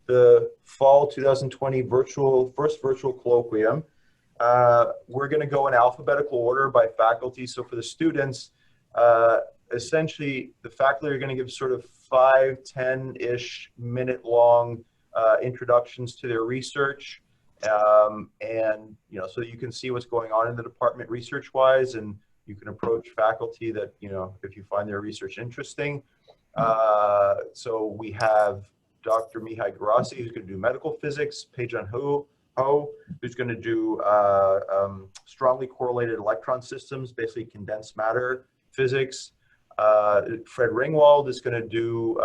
the fall 2020 first virtual colloquium. We're going to go in alphabetical order by faculty. So for the students, essentially the faculty are going to give sort of 5-10-ish minute long introductions to their research, and so you can see what's going on in the department research wise, and you can approach faculty that if you find their research interesting. So we have Dr. Mihai Garasi, who's going to do medical physics, Pei-Chun who's going to do strongly correlated electron systems, basically condensed matter physics. Fred Ringwald is going to do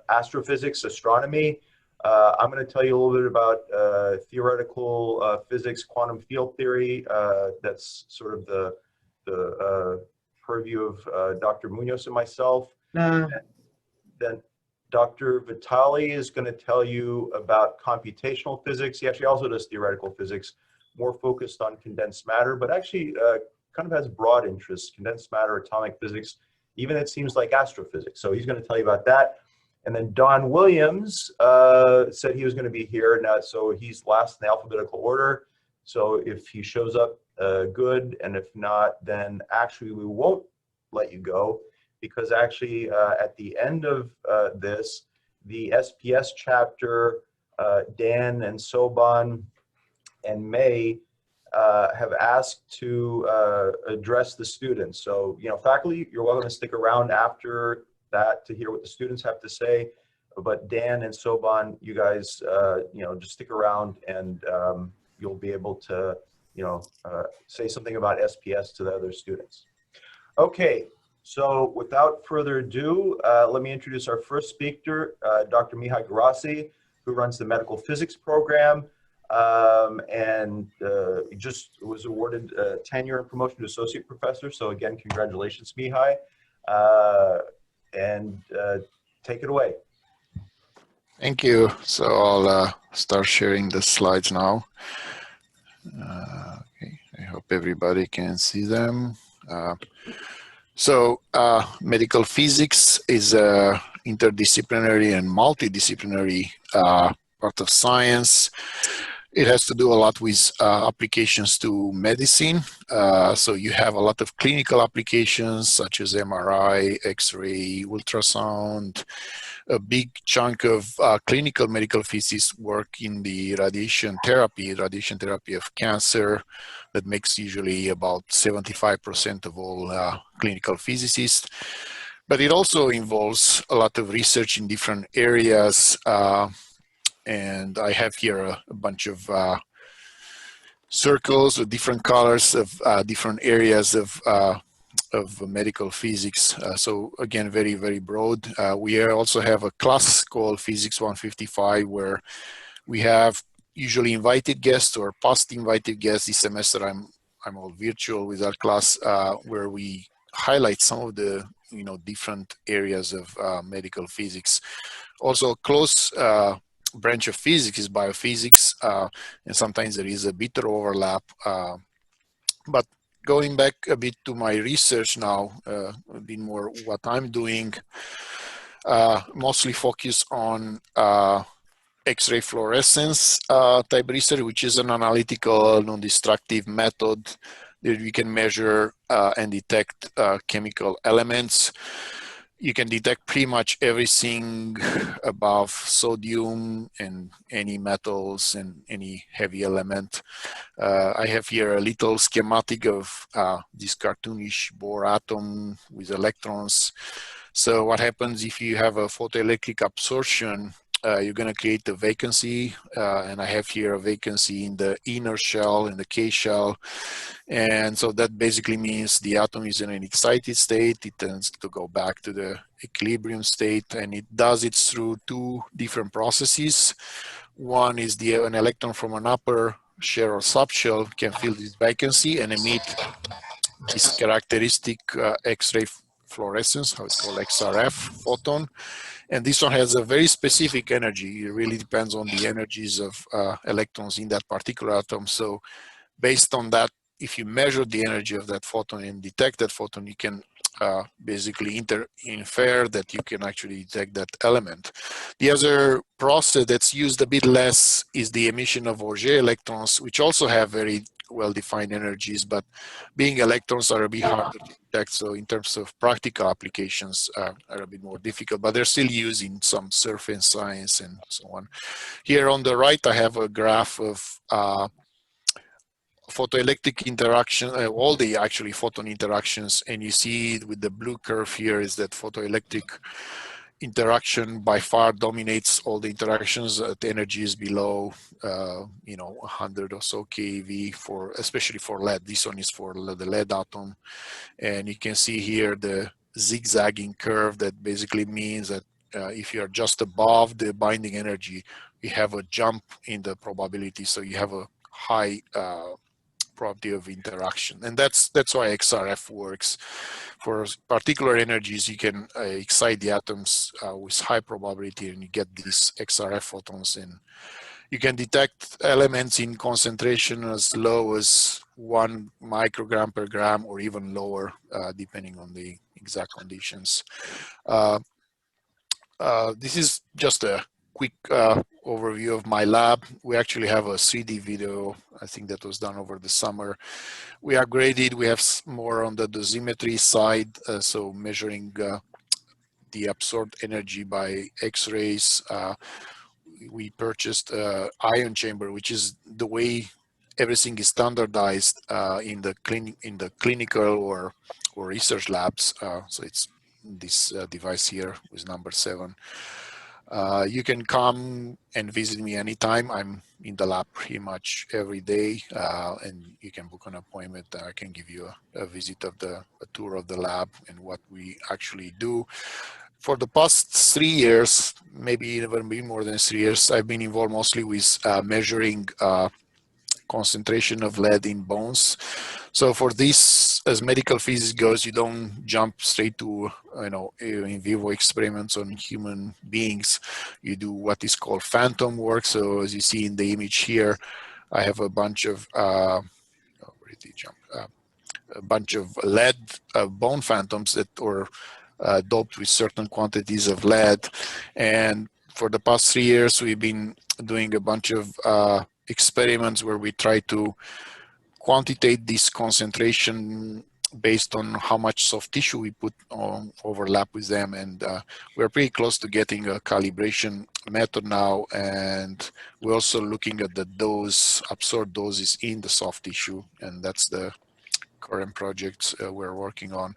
astrophysics, astronomy. I'm going to tell you a little bit about theoretical physics, quantum field theory. That's sort of the purview of Dr. Munoz and myself. Then Dr. Vitali is going to tell you about computational physics. He actually also does theoretical physics, more focused on condensed matter, but actually kind of has broad interests, condensed matter, atomic physics, even it seems like astrophysics. So he's going to tell you about that. And then Don Williams said he was going to be here. Now, so he's last in the alphabetical order. So if he shows up, good. And if not, then actually we won't let you go, because actually at the end of this, the SPS chapter, Dan and Soban and May have asked to address the students. So, faculty, you're welcome to stick around after that to hear what the students have to say. But Dan and Soban, you guys, just stick around, and you'll be able to, say something about SPS to the other students. Okay. So without further ado, let me introduce our first speaker, Dr. Mihai Garasi, who runs the medical physics program, and just was awarded tenure and promotion to associate professor. So again, congratulations, Mihai, and take it away. Thank you. So I'll start sharing the slides now. Okay. I hope everybody can see them. So medical physics is a interdisciplinary and multidisciplinary part of science. It has to do a lot with applications to medicine. So you have a lot of clinical applications such as MRI, X-ray, ultrasound. A big chunk of clinical medical physics work in the radiation therapy of cancer. That makes usually about 75% of all clinical physicists. But it also involves a lot of research in different areas. And I have here a bunch of circles with different colors of different areas of medical physics. So again, very, very broad. We also have a class called Physics 155, where we have usually invited guests or past invited guests. This semester I'm all virtual with our class, where we highlight some of the different areas of medical physics. Also, close branch of physics is biophysics, and sometimes there is a bit of overlap. But going back a bit to my research now, a bit more what I'm doing, mostly focus on X-ray fluorescence type research, which is an analytical, non-destructive method that we can measure and detect chemical elements. You can detect pretty much everything above sodium and any metals and any heavy element. I have here a little schematic of this cartoonish Bohr atom with electrons. So what happens if you have a photoelectric absorption? You're going to create a vacancy, and I have here a vacancy in the inner shell, in the K shell. And so that basically means the atom is in an excited state. It tends to go back to the equilibrium state, and it does it through two different processes. One is an electron from an upper shell or subshell can fill this vacancy and emit this characteristic X-ray fluorescence, how it's called Xrf Photon. And this one has a very specific energy. It really depends on the energies of electrons in that particular atom. So based on that, if you measure the energy of that photon and detect that photon, you can basically infer that you can actually detect that element. The other process that's used a bit less is the emission of Auger electrons, which also have very well-defined energies, but being electrons are a bit harder to detect. So in terms of practical applications are a bit more difficult, but they're still used in some surface science and so on. Here on the right, I have a graph of photoelectric interaction, all the actually photon interactions, and you see with the blue curve here is that photoelectric interaction by far dominates all the interactions at energies below 100 or so keV, for especially for lead. This one is for the lead atom, and you can see here the zigzagging curve that basically means that if you are just above the binding energy, you have a jump in the probability, so you have a high probability of interaction, and that's why XRF works. For particular energies, you can excite the atoms with high probability, and you get these XRF photons, and you can detect elements in concentration as low as 1 microgram per gram, or even lower, depending on the exact conditions. This is just a quick overview of my lab. We actually have a 3D video, I think that was done over the summer. We upgraded, we have more on the dosimetry side, so measuring the absorbed energy by X-rays. We purchased ion chamber, which is the way everything is standardized in the clinical or research labs. So it's this device here with number 7. You can come and visit me anytime. I'm in the lab pretty much every day, and you can book an appointment. I can give you a visit of a tour of the lab and what we actually do. For the past 3 years, maybe even more than 3 years, I've been involved mostly with measuring concentration of lead in bones. So for this, as medical physics goes, you don't jump straight to in vivo experiments on human beings. You do what is called phantom work. So as you see in the image here, I have a bunch of where did he jump? A bunch of lead bone phantoms that were doped with certain quantities of lead. And for the past 3 years, we've been doing a bunch of experiments where we try to quantitate this concentration based on how much soft tissue we put on overlap with them. And we're pretty close to getting a calibration method now. And we're also looking at the dose, absorbed doses in the soft tissue. And that's the current projects we're working on.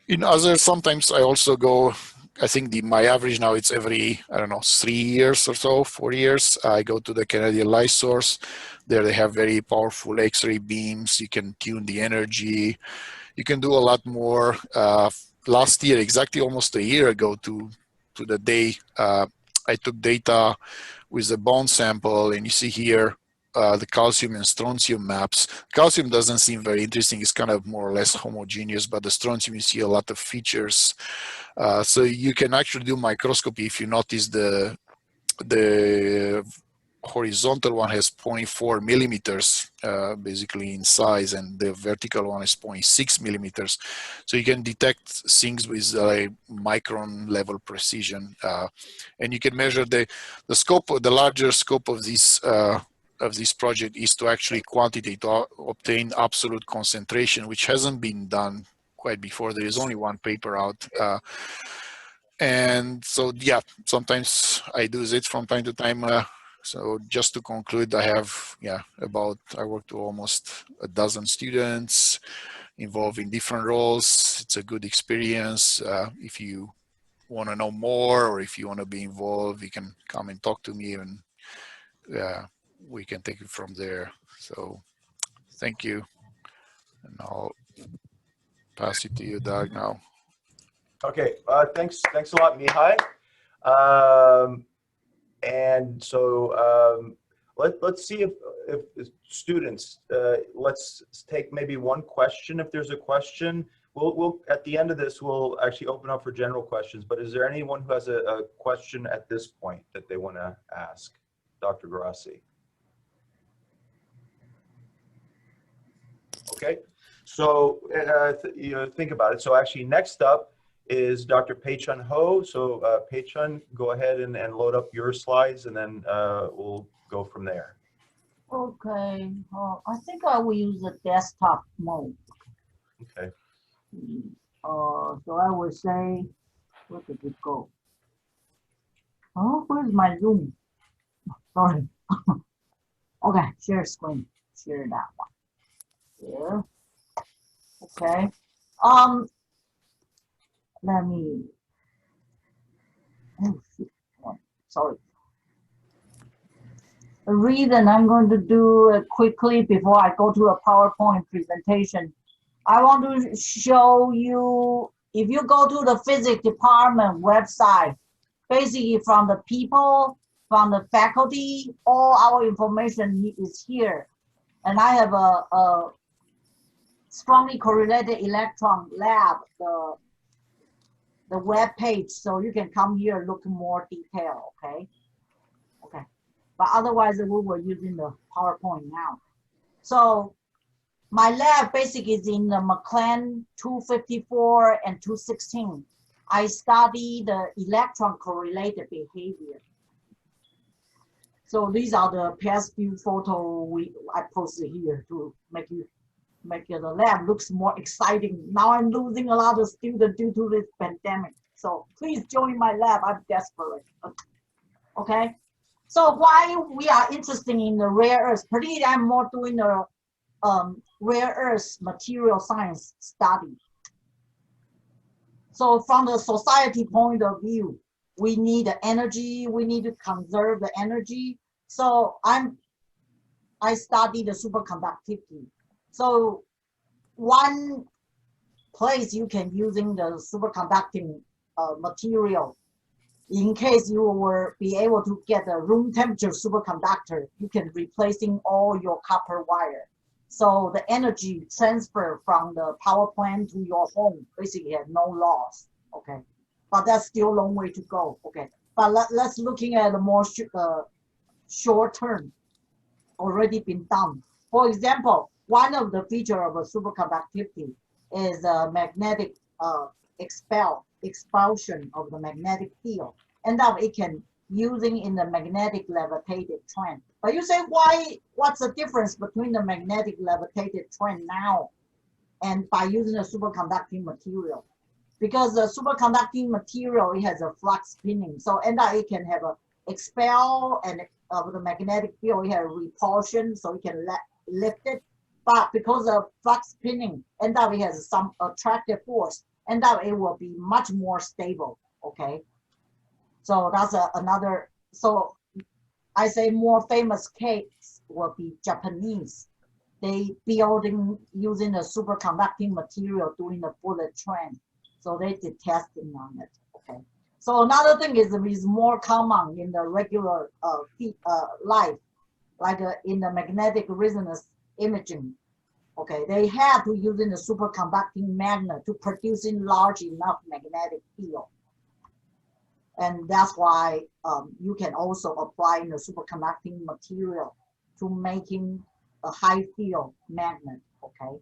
In others, sometimes I also go, I think my average now, it's every, 3 years or so, 4 years, I go to the Canadian Light Source. There they have very powerful X-ray beams. You can tune the energy. You can do a lot more. Last year, exactly almost a year ago to the day, I took data with the bone sample, and you see here, the calcium and strontium maps. Calcium doesn't seem very interesting. It's kind of more or less homogeneous, but the strontium, you see a lot of features. So you can actually do microscopy if you notice the horizontal one has 0.4 millimeters basically in size, and the vertical one is 0.6 millimeters. So you can detect things with micron level precision, and you can measure the scope. The larger scope of this project is to actually quantitate, to obtain absolute concentration, which hasn't been done quite before. There is only one paper out. And so, yeah, sometimes I do it from time to time. So just to conclude, I have, I work to almost a dozen students involved in different roles. It's a good experience. If you want to know more, or if you want to be involved, you can come and talk to me, and we can take it from there. So thank you. And I'll pass it to you, Doug, now. Okay, thanks a lot, Mihai. And so let's see if students, let's take maybe one question. If there's a question, we'll at the end of this, we'll actually open up for general questions. But is there anyone who has a question at this point that they want to ask Dr. Garasi? Okay, So think about it. So actually next up is Dr. Pei-Chun Ho. So Pei-Chun, go ahead and load up your slides, and then we'll go from there. Okay. I think I will use the desktop mode. Okay. So I will say, where did it go? Oh, where's my Zoom? Sorry. Okay, share screen. Share that one. Yeah. Okay. Let me. Oh, shoot. Sorry. The reason I'm going to do it quickly before I go to a PowerPoint presentation, I want to show you, if you go to the physics department website, basically from the people, from the faculty, all our information is here. And I have a strongly correlated electron lab, the web page, so you can come here and look more detail, okay? Okay, but otherwise we were using the PowerPoint now. So my lab basically is in the McLean 254 and 216. I study the electron correlated behavior. So these are the past few photos I posted here to make the lab looks more exciting. Now I'm losing a lot of students due to this pandemic. So please join my lab. I'm desperate. Okay. So why we are interested in the rare earths? Particularly, I'm more doing the rare earth material science study. So from the society point of view, we need the energy. We need to conserve the energy. So I study the superconductivity. So one place you can using the superconducting material, in case you will be able to get a room temperature superconductor, you can replacing all your copper wire. So the energy transfer from the power plant to your home basically has no loss. Okay, but that's still a long way to go. Okay, but let's looking at a more short term, already been done. For example, one of the feature of a superconductivity is a magnetic expulsion of the magnetic field, and that it can using in the magnetic levitated trend. But you say, what's the difference between the magnetic levitated trend now and by using a superconducting material? Because the superconducting material, it has a flux spinning, so and that it can have a expel and of the magnetic field, it has repulsion, so it can lift it. But because of flux spinning, and that it has some attractive force, and that it will be much more stable. Okay, so that's another. So I say more famous case will be Japanese. They building using a superconducting material doing the bullet train. So they did testing on it. Okay. So another thing is more common in the regular life, like in the magnetic resonance imaging. Okay, they have to using the superconducting magnet to producing large enough magnetic field. And that's why you can also apply in the superconducting material to making a high field magnet, okay?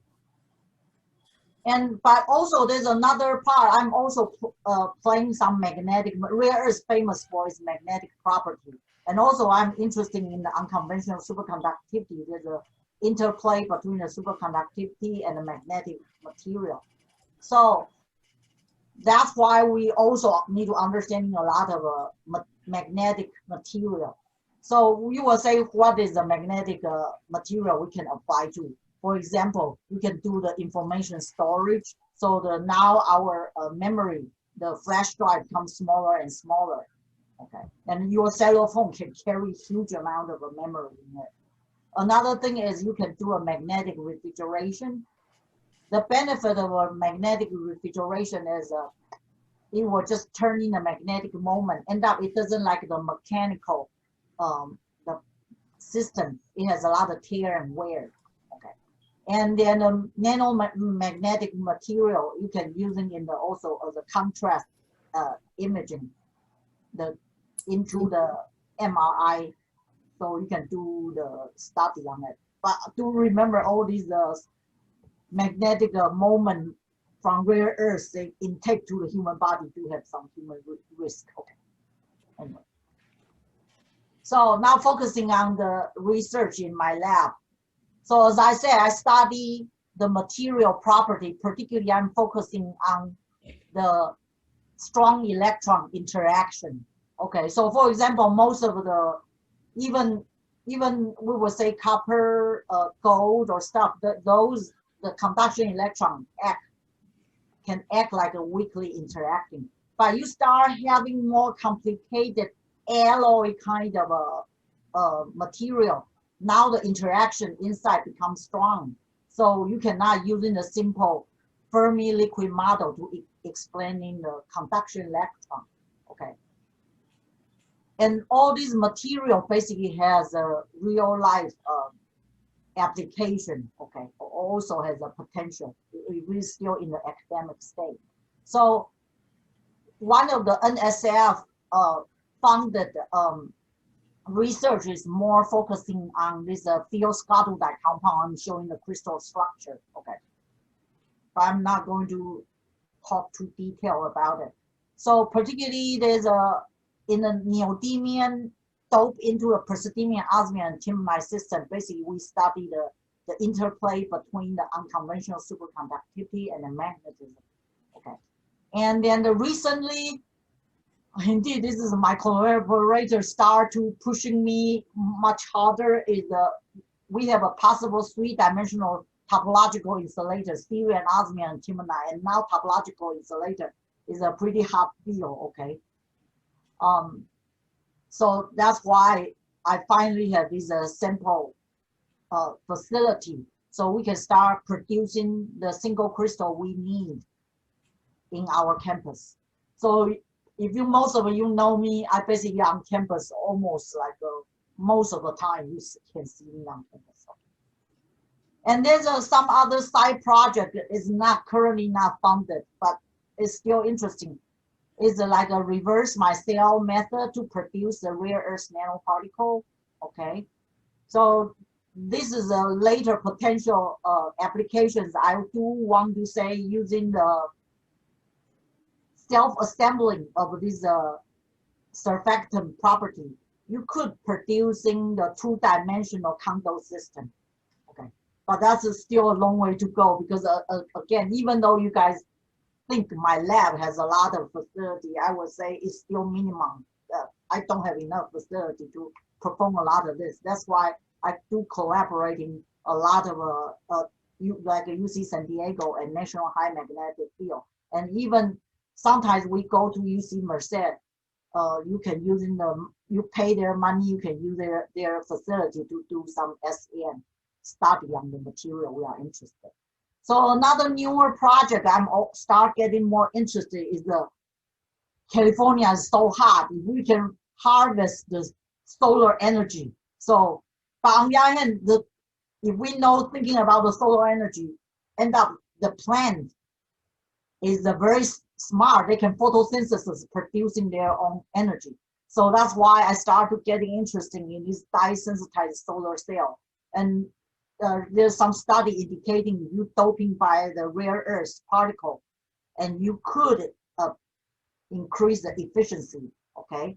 But also there's another part, I'm also playing some magnetic, rare earth famous for its magnetic property. And also I'm interested in the unconventional superconductivity. There's a interplay between the superconductivity and the magnetic material. So that's why we also need to understand a lot of magnetic material. So we will say what is the magnetic material we can apply to. For example, we can do the information storage. So now our memory, the flash drive becomes smaller and smaller. Okay, and your cell phone can carry huge amount of memory in it. Another thing is you can do a magnetic refrigeration. The benefit of a magnetic refrigeration is it will just turn in a magnetic moment. End up it doesn't like the mechanical the system. It has a lot of tear and wear. Okay, and then the nanomagnetic material you can using in the also as a contrast imaging into the MRI. So you can do the study on it. But do remember all these magnetic moment from rare earths they intake to the human body do have some human risk. Okay. Anyway. So now focusing on the research in my lab. So as I said, I study the material property, particularly I'm focusing on the strong electron interaction. Okay, so for example, most of the, even we would say copper, gold or stuff, the conduction electron can act like a weakly interacting. But you start having more complicated alloy kind of a material. Now the interaction inside becomes strong. So you cannot using a simple Fermi liquid model to explaining the conduction electron. Okay. And all this material basically has a real life application. Okay. Also has a potential. It is still in the academic state. So one of the NSF funded research is more focusing on this field scuttlebite compound. I'm showing the crystal structure. Okay, but I'm not going to talk too detail about it. So particularly there's in the neodymium dope into a praseodymium, osmium, and timonite system. Basically, we study the interplay between the unconventional superconductivity and the magnetism. Okay, and then recently. Indeed, this is my collaborator start to pushing me much harder. Is we have a possible three-dimensional topological insulator, stereo and osmium and timonite, and now topological insulator is a pretty hot field. Okay, so that's why I finally have this sample facility, so we can start producing the single crystal we need in our campus. So. If most of you know me, I basically on campus almost like most of the time you can see me on campus. And there's some other side project that is not currently not funded, but it's still interesting. It's like a reverse mycel method to produce a rare earth nanoparticle. Okay, so this is a later potential applications. I do want to say using the self-assembling of this surfactant property, you could producing the two-dimensional condo system. Okay, but that's still a long way to go because again, even though you guys think my lab has a lot of facility, I would say it's still minimum. I don't have enough facility to perform a lot of this. That's why I do collaborating a lot of like UC San Diego and National High Magnetic Field, and even sometimes we go to UC Merced. You can use you pay their money, you can use their facility to do some SN study on the material we are interested. So another newer project I'm start getting more interested is the California is so hot. If we can harvest the solar energy. So, but on the other hand, if we know thinking about the solar energy, end up the plant is very smart. They can photosynthesis producing their own energy. So that's why I started getting interested in this dye-sensitized solar cell. And there's some study indicating you doping by the rare earth particle, and you could increase the efficiency. Okay.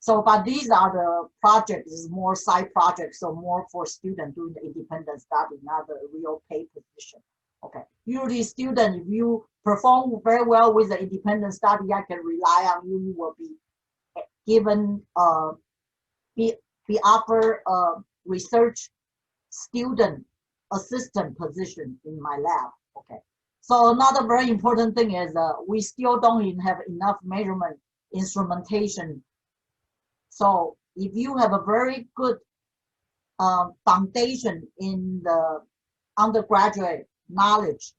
So, but these are the projects, is more side projects, so more for students doing the independent study, not the real paid position. Okay. Usually, student, if you perform very well with the independent study, I can rely on you. You will be given, be offered a research student assistant position in my lab. Okay. So another very important thing is we still don't even have enough measurement instrumentation. So if you have a very good foundation in the undergraduate knowledge,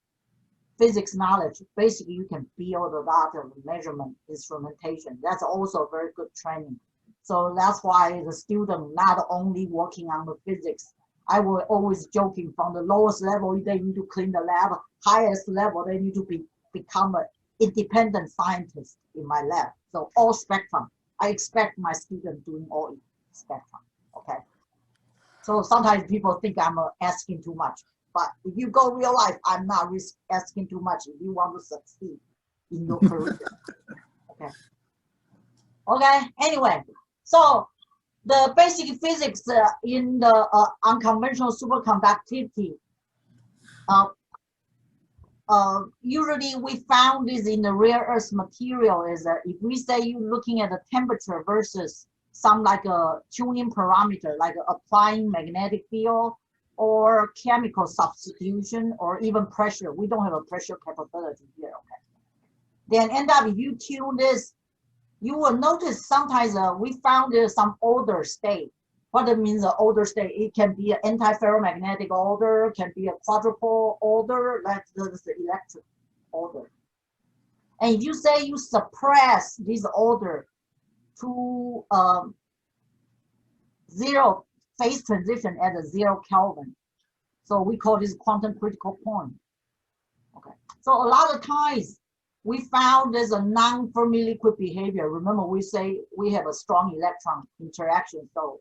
physics knowledge, basically you can build a lot of measurement instrumentation. That's also very good training. So that's why the student not only working on the physics. I will always joking from the lowest level, they need to clean the lab. Highest level, they need to become an independent scientist in my lab. So all spectrum. I expect my students doing all spectrum. Okay. So sometimes people think I'm asking too much. But if you go real life, I'm not asking too much if you want to succeed in your career. Okay. Okay, anyway, so the basic physics in the unconventional superconductivity, usually we found this in the rare earth material is that if we say you're looking at the temperature versus some like a tuning parameter, like applying magnetic field or chemical substitution or even pressure. We don't have a pressure capability here, okay? Then end up if you tune this, you will notice sometimes we found there's some order state. What it means an order state, it can be an anti-ferromagnetic order, can be a quadrupole order, that's the electric order. And if you say you suppress this order to zero phase transition at a 0 Kelvin, so we call this quantum critical point. Okay, so a lot of times we found there's a non-Fermi liquid behavior. Remember, we say we have a strong electron interaction. So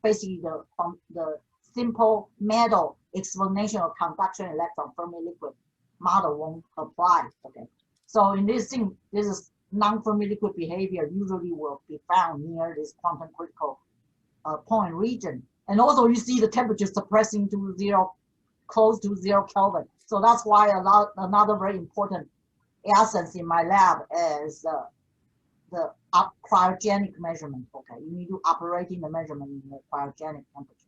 basically, the simple metal explanation of conduction electron Fermi liquid model won't apply. Okay, so in this thing, this is non-Fermi liquid behavior usually will be found near this quantum critical point region. And also, you see the temperature suppressing to 0, close to 0 Kelvin. So that's why another very important essence in my lab is the cryogenic measurement. Okay, you need to operate in the measurement in the cryogenic temperature.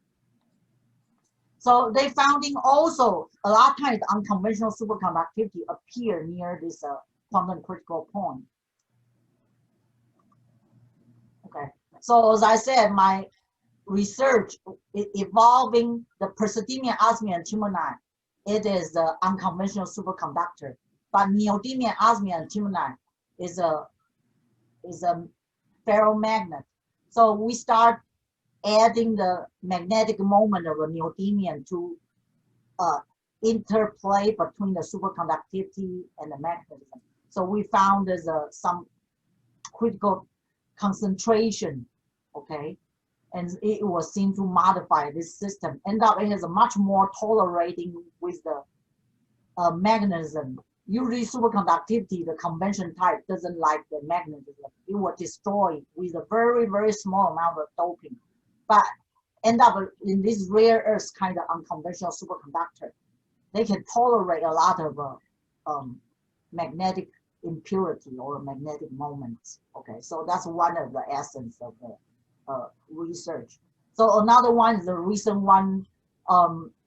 So they found in also a lot of times unconventional superconductivity appear near this quantum critical point. Okay, so as I said, my research is evolving the praseodymium, osmium, antimonide. It is the unconventional superconductor. But neodymium, osmium, and antimonide is a ferromagnet. So we start adding the magnetic moment of a neodymium to interplay between the superconductivity and the magnetism. So we found there's some critical concentration, okay, and it was seen to modify this system. End up it has a much more tolerating with the magnetism. Usually superconductivity, the convention type, doesn't like the magnetism. It will destroy with a very, very small amount of doping. But end up in this rare earth kind of unconventional superconductor, they can tolerate a lot of magnetic impurity or magnetic moments. Okay, so that's one of the essence of the research. So another one is the recent one.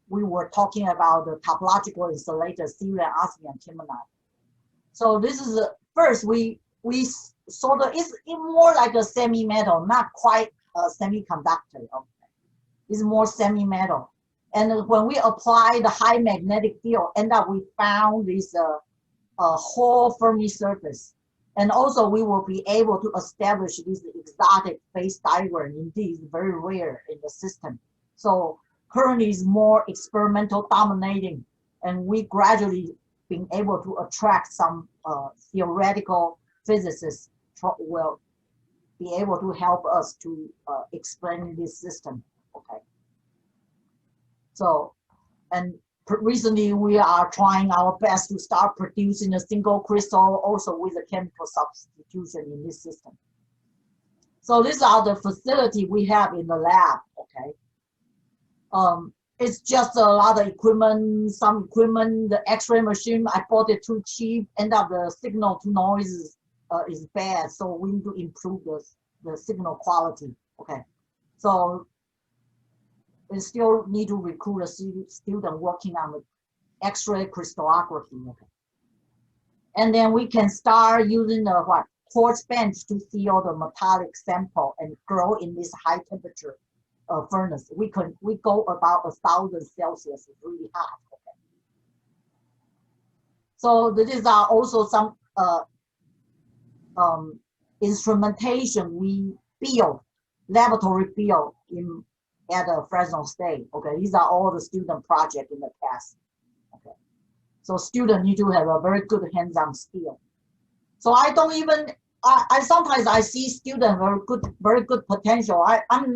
We were talking about the topological insulator, cerium, osmium, antimonide. So this is first we sort of it's more like a semi-metal, not quite a semiconductor. Okay, it's more semi-metal. And when we apply the high magnetic field, end up we found this whole Fermi surface. And also we will be able to establish this exotic phase diagram. Indeed, it's very rare in the system. So currently is more experimental dominating, and we gradually being able to attract some theoretical physicists will be able to help us to explain this system. Okay. So, and recently we are trying our best to start producing a single crystal also with a chemical substitution in this system. So these are the facility we have in the lab. Okay. It's just a lot of equipment, some equipment, the X-ray machine, I bought it too cheap, end up the signal to noise is bad, so we need to improve the signal quality, okay? So we still need to recruit a student working on the X-ray crystallography, okay? And then we can start using the quartz bench to seal the metallic sample and grow in this high temperature furnace. We go about 1,000 Celsius, it's really hot. Okay. So these are also some instrumentation we build, laboratory build at Fresno State. Okay, these are all the student projects in the past. Okay, so students need to have a very good hands-on skill. So I don't even. I sometimes I see students very good potential.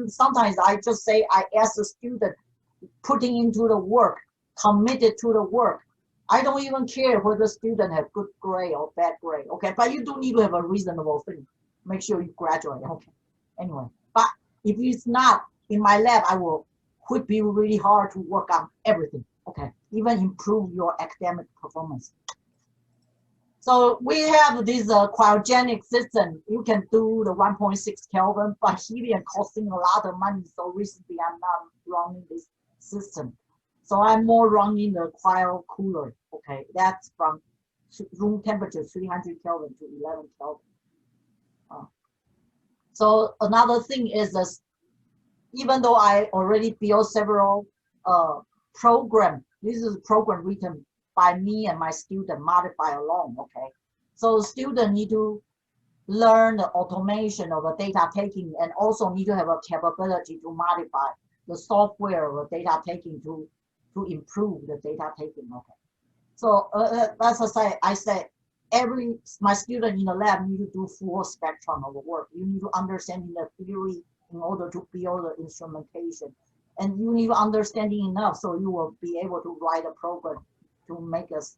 Sometimes I just say I ask the student putting into the work committed to the work. I don't even care whether the student have good grade or bad grade, okay? But you do need to have a reasonable thing. Make sure you graduate, okay? Anyway, but if it's not in my lab, I will whip you really hard to work on everything, okay? Even improve your academic performance. So we have this cryogenic system. You can do the 1.6 Kelvin, but helium costing a lot of money. So recently I'm not running this system. So I'm more running the cryo cooler. Okay, that's from room temperature 300 Kelvin to 11 Kelvin. So another thing is this, even though I already built several programs, this is a program written by me and my student, modify alone, okay? So students need to learn the automation of the data taking and also need to have a capability to modify the software of the data taking to improve the data taking, okay? So as I say, my student in the lab need to do full spectrum of the work. You need to understand the theory in order to build the instrumentation. And you need to understand enough so you will be able to write a program to make us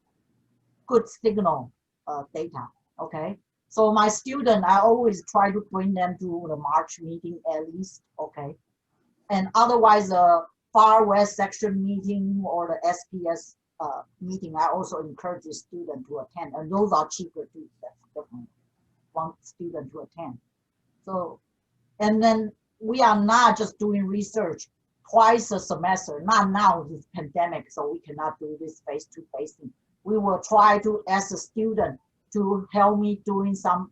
good signal data, okay? So my student, I always try to bring them to the March meeting at least, okay? And otherwise, Far West section meeting or the SPS meeting, I also encourage the student to attend, and those are cheaper too. That's definitely one student to attend. So, and then we are not just doing research twice a semester. Not now, this pandemic, so we cannot do this face-to-face thing. We will try to ask the student to help me doing some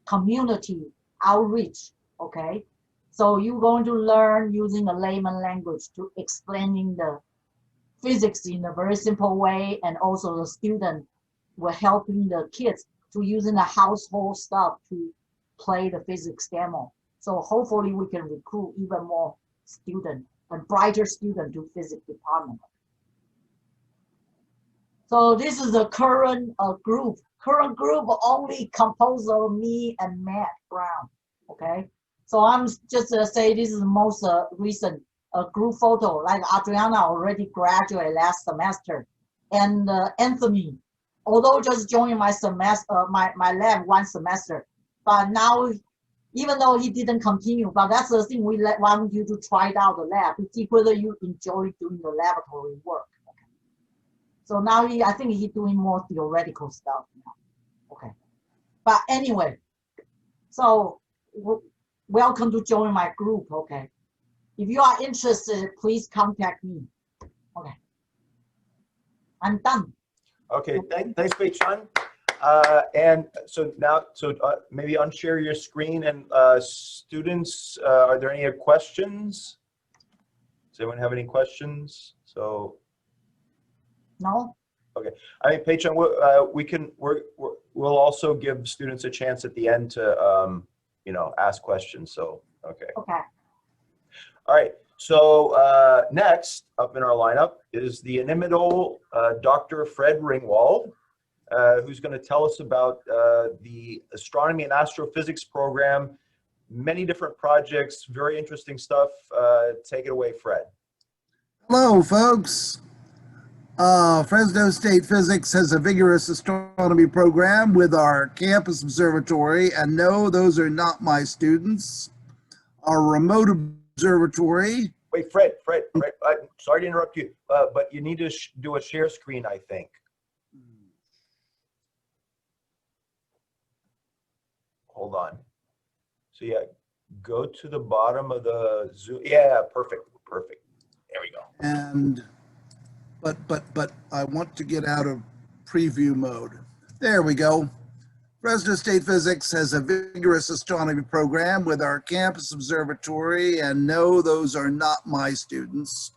community outreach, okay? So you're going to learn using a layman language to explaining the physics in a very simple way, and also the student will helping the kids to using the household stuff to play the physics demo. So hopefully we can recruit even more students and brighter students to physics department. So this is the current group. Current group only composed of me and Matt Brown, okay? So I'm just say this is the most recent group photo. Like Adriana already graduated last semester, and Anthony, although just joined my semester, my lab one semester, but now even though he didn't continue, but that's the thing we want you to try it out the lab to see whether you enjoy doing the laboratory work. Okay. So now I think he's doing more theoretical stuff now. Okay, but anyway, so welcome to join my group. Okay, if you are interested, please contact me. Okay, I'm done. Okay, thanks, Pei-Chun. And so now, maybe unshare your screen, and students, are there any questions? Does anyone have any questions? So. No. Okay, I mean, Pei-Chun, we'll also give students a chance at the end to, you know, ask questions. So, okay. Okay. All right. So next up in our lineup is the inimitable Dr. Fred Ringwald, who's going to tell us about the astronomy and astrophysics program, many different projects, very interesting stuff. Take it away, Fred. Hello, folks. Fresno State Physics has a vigorous astronomy program with our campus observatory, and no, those are not my students. Our remote observatory. Wait, Fred, I'm sorry to interrupt you, but you need to do a share screen, I think. Hold on. So yeah, go to the bottom of the Zoom. Yeah, perfect. There we go. And but I want to get out of preview mode. There we go. Fresno State Physics has a vigorous astronomy program with our campus observatory, and no, those are not my students.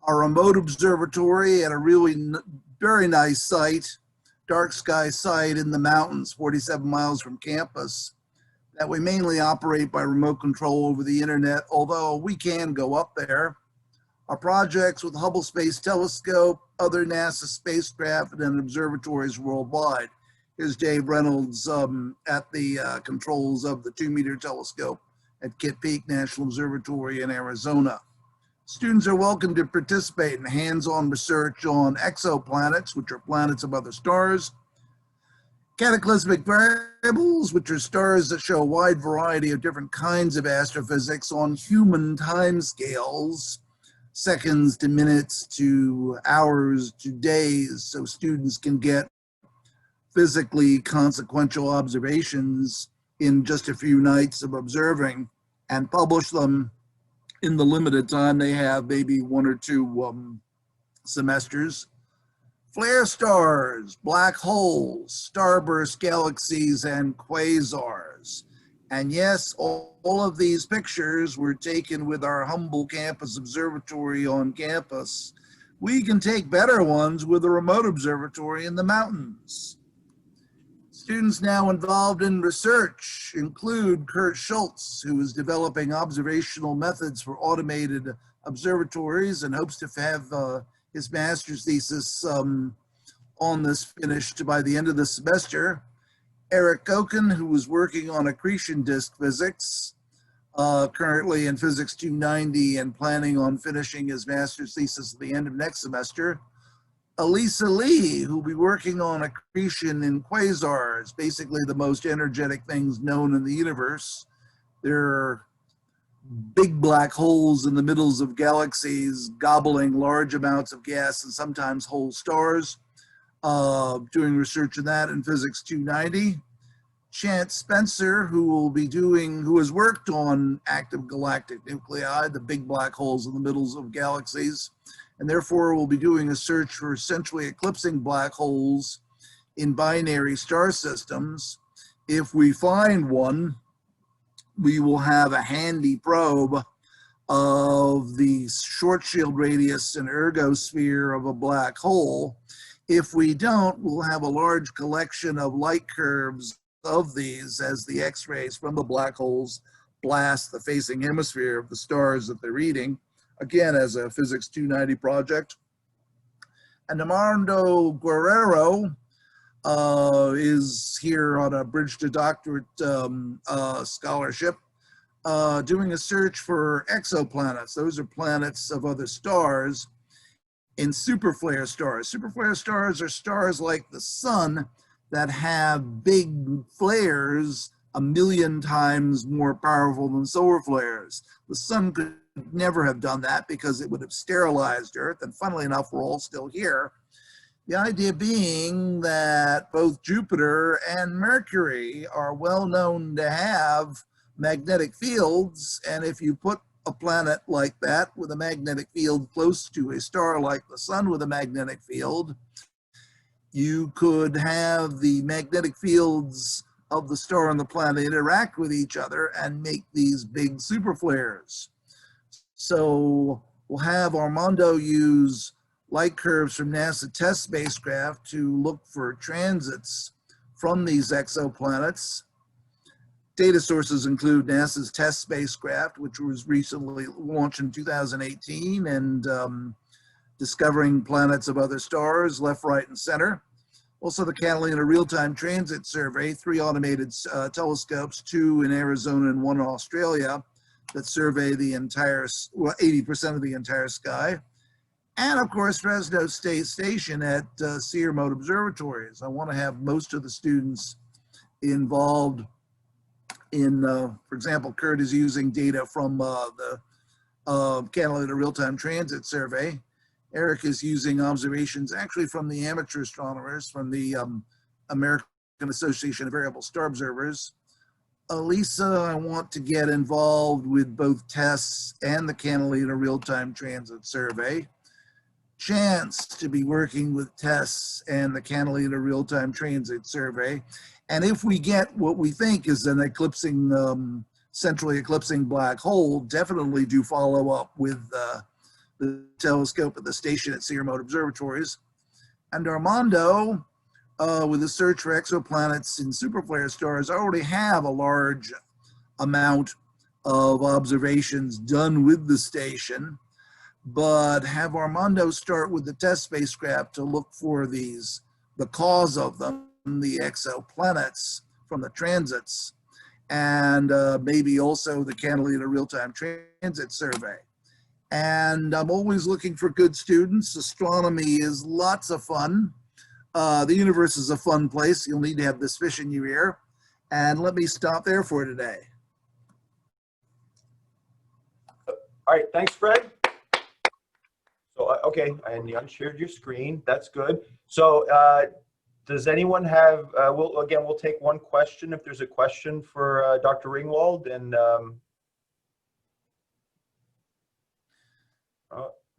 Our remote observatory at a really very nice site, dark sky site in the mountains, 47 miles from campus, that we mainly operate by remote control over the internet, although we can go up there. Our projects with Hubble Space Telescope, other NASA spacecraft, and observatories worldwide. Here's Dave Reynolds at the controls of the 2-meter telescope at Kitt Peak National Observatory in Arizona. Students are welcome to participate in hands-on research on exoplanets, which are planets of other stars, cataclysmic variables, which are stars that show a wide variety of different kinds of astrophysics on human timescales, seconds to minutes to hours to days, so students can get physically consequential observations in just a few nights of observing and publish them in the limited time they have, maybe 1 or 2 semesters. Flare stars, black holes, starburst galaxies, and quasars. And yes, all of these pictures were taken with our humble campus observatory on campus. We can take better ones with a remote observatory in the mountains. Students now involved in research include Kurt Schultz, who is developing observational methods for automated observatories and hopes to have his master's thesis on this finished by the end of the semester. Eric Koken, who is working on accretion disk physics, currently in Physics 290 and planning on finishing his master's thesis at the end of next semester. Elisa Lee, who will be working on accretion in quasars, basically the most energetic things known in the universe. They're big black holes in the middles of galaxies, gobbling large amounts of gas and sometimes whole stars. Doing research in that in Physics 290. Chance Spencer, who has worked on active galactic nuclei, the big black holes in the middles of galaxies, and therefore will be doing a search for essentially eclipsing black holes in binary star systems. If we find one, we will have a handy probe of the short shield radius and ergosphere of a black hole. If we don't, we'll have a large collection of light curves of these as the X-rays from the black holes blast the facing hemisphere of the stars that they're eating, again, as a Physics 290 project. And Armando Guerrero is here on a Bridge to Doctorate scholarship, doing a search for exoplanets. Those are planets of other stars in superflare stars. Superflare stars are stars like the sun that have big flares 1,000,000 times more powerful than solar flares. The sun could never have done that because it would have sterilized Earth, and funnily enough, we're all still here. The idea being that both Jupiter and Mercury are well known to have magnetic fields, and if you put a planet like that with a magnetic field close to a star like the sun with a magnetic field, you could have the magnetic fields of the star and the planet interact with each other and make these big superflares. So we'll have Armando use light curves from NASA test spacecraft to look for transits from these exoplanets. Data sources include NASA's TESS spacecraft, which was recently launched in 2018, and discovering planets of other stars, left, right, and center. Also the Catalina Real-Time Transit Survey, 3 automated telescopes, 2 in Arizona and 1 in Australia, that survey the entire, well, 80% of the entire sky. And of course, Fresno State Station at SEER mode observatories. I want to have most of the students involved in, for example, Kurt is using data from the Catalina Real-Time Transit Survey. Eric is using observations actually from the amateur astronomers from the American Association of Variable Star Observers. Elisa, I want to get involved with both TESS and the Catalina Real-Time Transit Survey. Chance to be working with TESS and the Catalina Real-Time Transit Survey. And if we get what we think is an eclipsing, centrally eclipsing black hole, definitely do follow up with the telescope at the station at SEER mode observatories. And Armando, with the search for exoplanets in superflare stars, already have a large amount of observations done with the station, but have Armando start with the TESS spacecraft to look for these, the cause of them, the exoplanets from the transits, and maybe also the Catalina Real-Time Transit Survey. and I'm always looking for good students. Astronomy is lots of fun. The universe is a fun place. You'll need to have this fish in your ear. And let me stop there for today. All right, thanks, Fred. So, okay, and you unshared your screen. That's good. So, does anyone have, we'll take one question if there's a question for Dr. Ringwald. And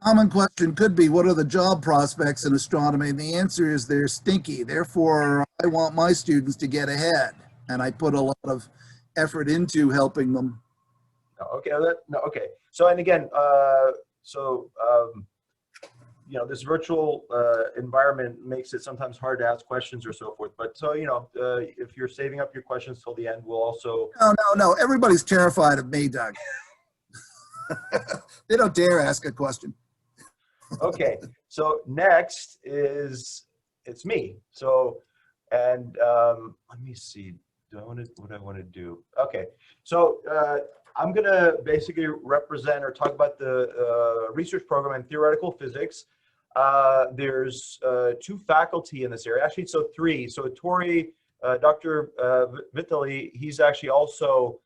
Common question could be, what are the job prospects in astronomy? And the answer is they're stinky. Therefore, I want my students to get ahead. And I put a lot of effort into helping them. okay, okay. So, and again, you know, this virtual environment makes it sometimes hard to ask questions or so forth. But so, you know, if you're saving up your questions till the end, we'll also. No. Everybody's terrified of me, Doug. They don't dare ask a question. Okay, so next is, it's me. So, and let me see, what I want to do? Okay, so I'm gonna basically represent or talk about the research program in theoretical physics. There's 2 faculty in this area, actually, so 3. So Ettori, Dr. Vitali, he's actually also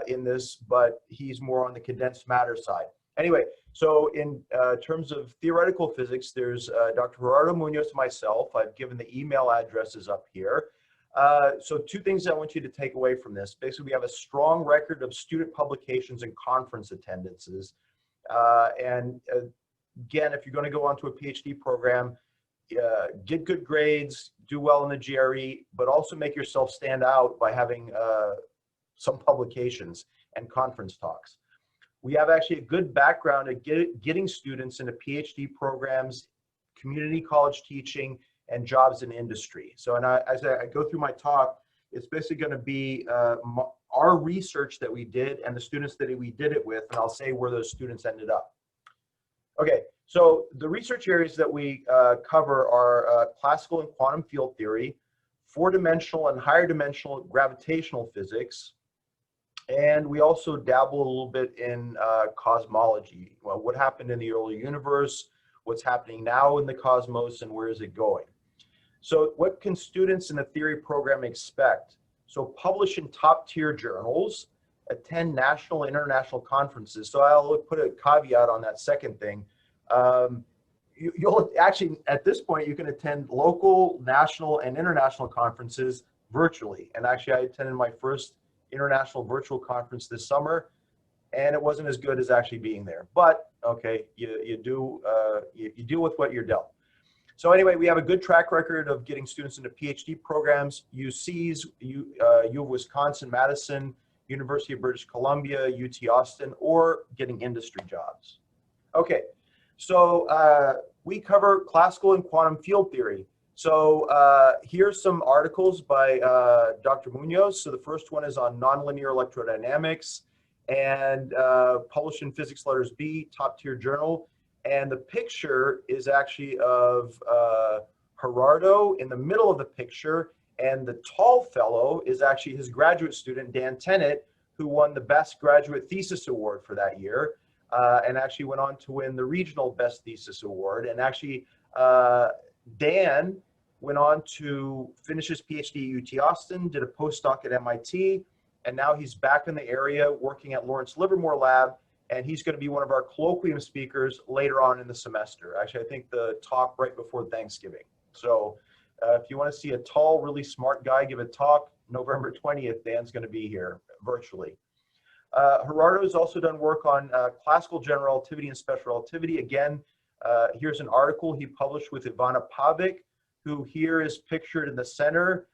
in this, but he's more on the condensed matter side. Anyway, so in terms of theoretical physics, there's Dr. Gerardo Munoz, myself. I've given the email addresses up here. So 2 things I want you to take away from this. Basically, we have a strong record of student publications and conference attendances. And again, if you're going to go onto a PhD program, get good grades, do well in the GRE, but also make yourself stand out by having some publications and conference talks. We have actually a good background at getting students into PhD programs, community college teaching, and jobs in industry. So, and as I go through my talk, it's basically going to be our research that we did and the students that we did it with, and I'll say where those students ended up. Okay, so the research areas that we cover are classical and quantum field theory, 4-dimensional and higher dimensional gravitational physics, and we also dabble a little bit in cosmology. Well, what happened in the early universe, what's happening now in the cosmos, and where is it going? So what can students in the theory program expect? So publish in top-tier journals, attend national and international conferences. So I'll put a caveat on that second thing. You'll actually, at this point, you can attend local, national, and international conferences virtually. And actually, I attended my first international virtual conference this summer, and it wasn't as good as actually being there. But okay, you deal with what you're dealt. So anyway, we have a good track record of getting students into PhD programs, UCs, U of Wisconsin-Madison, University of British Columbia, UT Austin, or getting industry jobs. Okay, so we cover classical and quantum field theory. So here's some articles by Dr. Munoz. So the first one is on nonlinear electrodynamics and published in Physics Letters B, top-tier journal. And the picture is actually of Gerardo in the middle of the picture, and the tall fellow is actually his graduate student, Dan Tenet, who won the Best Graduate Thesis Award for that year, and actually went on to win the Regional Best Thesis Award. And actually, Dan went on to finish his PhD at UT Austin, did a postdoc at MIT, and now he's back in the area working at Lawrence Livermore Lab, and he's going to be one of our colloquium speakers later on in the semester. Actually, I think the talk right before Thanksgiving. So if you want to see a tall, really smart guy give a talk, November 20th, Dan's going to be here virtually. Gerardo's also done work on classical general relativity and special relativity. Again, here's an article he published with Ivana Pavic, who here is pictured in the center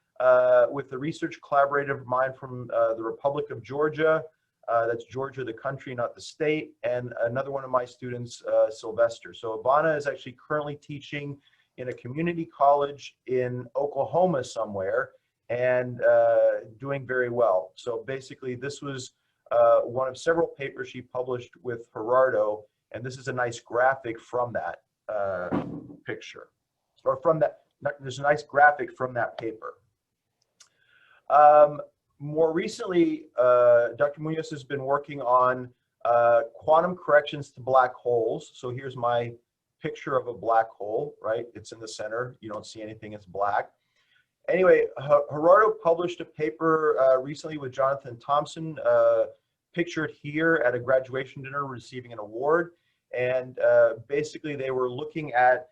with the research collaborative of mine from the Republic of Georgia. That's Georgia, the country, not the state, and another one of my students, Sylvester. So Ivana is actually currently teaching in a community college in Oklahoma somewhere and doing very well. So basically, this was one of several papers she published with Gerardo, and this is a nice graphic from that picture, or from that. There's a nice graphic from that paper. More recently, Dr. Munoz has been working on quantum corrections to black holes. So here's my picture of a black hole, right? It's in the center. You don't see anything, it's black. Anyway, Gerardo published a paper recently with Jonathan Thompson, pictured here at a graduation dinner receiving an award. And basically they were looking at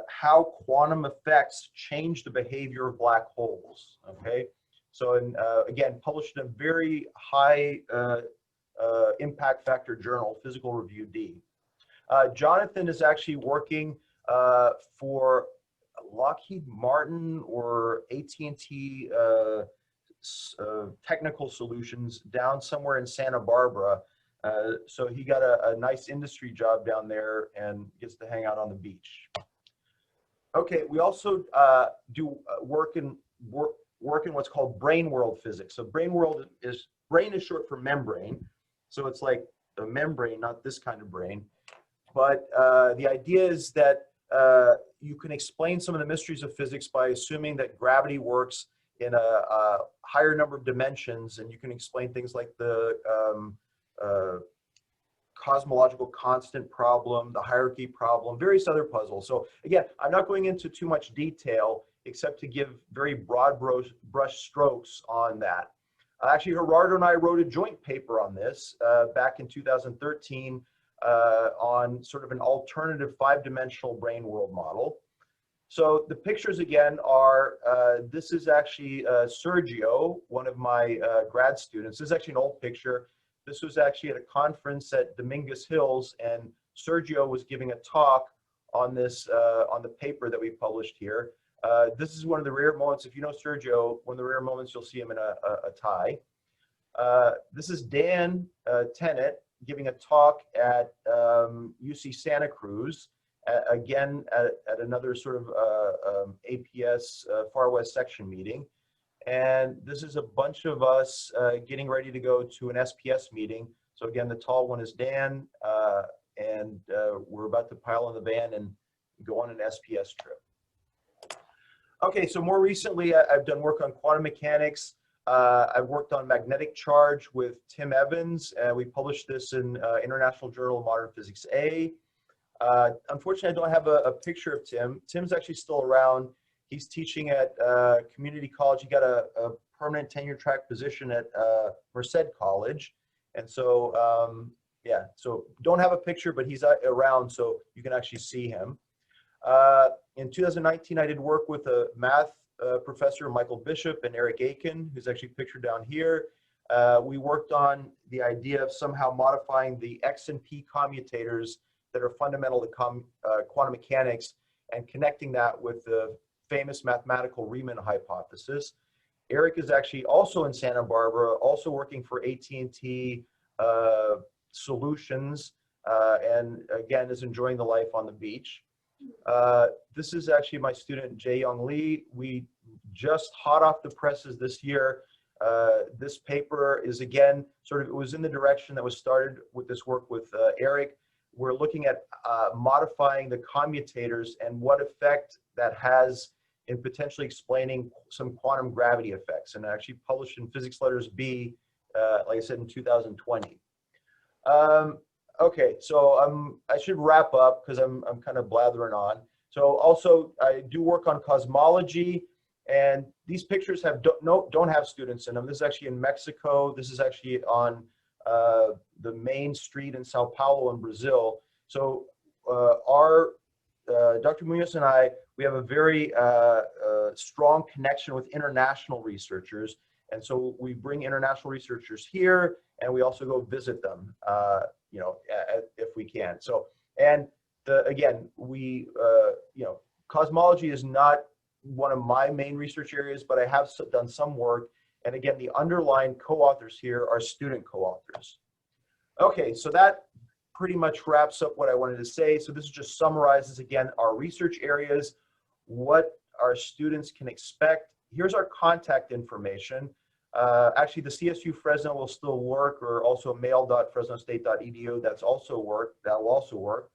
how quantum effects change the behavior of black holes, okay? So, again, published in a very high impact factor journal, Physical Review D. Jonathan is actually working for Lockheed Martin or AT&T Technical Solutions down somewhere in Santa Barbara. So he got a nice industry job down there and gets to hang out on the beach. Okay, we also do work in what's called brain world physics. So brain is short for membrane. So it's like a membrane, not this kind of brain. But the idea is that you can explain some of the mysteries of physics by assuming that gravity works in a higher number of dimensions, and you can explain things like the cosmological constant problem, the hierarchy problem, various other puzzles. So again, I'm not going into too much detail except to give very broad brush strokes on that. Actually, Gerardo and I wrote a joint paper on this back in 2013 on sort of an alternative 5-dimensional brain world model. So the pictures again are, this is actually Sergio, one of my grad students. This is actually an old picture. This was actually at a conference at Dominguez Hills, and Sergio was giving a talk on this, on the paper that we published here. This is one of the rare moments, if you know Sergio, one of the rare moments you'll see him in a tie. This is Dan Tenet giving a talk at UC Santa Cruz, again at another sort of APS Far West section meeting. And this is a bunch of us getting ready to go to an SPS meeting. So again, the tall one is Dan, and we're about to pile in the van and go on an SPS trip. Okay, so more recently, I've done work on quantum mechanics. I've worked on magnetic charge with Tim Evans. We published this in International Journal of Modern Physics A. Unfortunately, I don't have a picture of Tim. Tim's actually still around. He's teaching at community college. He got a permanent tenure track position at Merced College. And so, yeah, so don't have a picture, but he's around so you can actually see him. In 2019, I did work with a math professor, Michael Bishop, and Eric Aiken, who's actually pictured down here. We worked on the idea of somehow modifying the X and P commutators that are fundamental to quantum mechanics and connecting that with the famous mathematical Riemann hypothesis. Eric is actually also in Santa Barbara, also working for AT&T Solutions, and again is enjoying the life on the beach. This is actually my student Jae Young Lee. We just hot off the presses this year. This paper is again sort of, it was in the direction that was started with this work with Eric. We're looking at modifying the commutators and what effect that has in potentially explaining some quantum gravity effects, and actually published in Physics Letters B, like I said, in 2020. Okay, so I should wrap up because I'm kind of blathering on. So also I do work on cosmology, and these pictures don't have students in them. This is actually in Mexico. This is actually on the main street in Sao Paulo in Brazil. So Dr. Munoz and I, we have a very strong connection with international researchers. And so we bring international researchers here, and we also go visit them, you know, if we can. So, and again, we, you know, cosmology is not one of my main research areas, but I have done some work. And again, the underlying co-authors here are student co-authors. Okay, so that pretty much wraps up what I wanted to say. So this just summarizes again our research areas, what our students can expect. Here's our contact information. Actually, the CSU Fresno will still work, or also mail.fresnostate.edu. That will also work.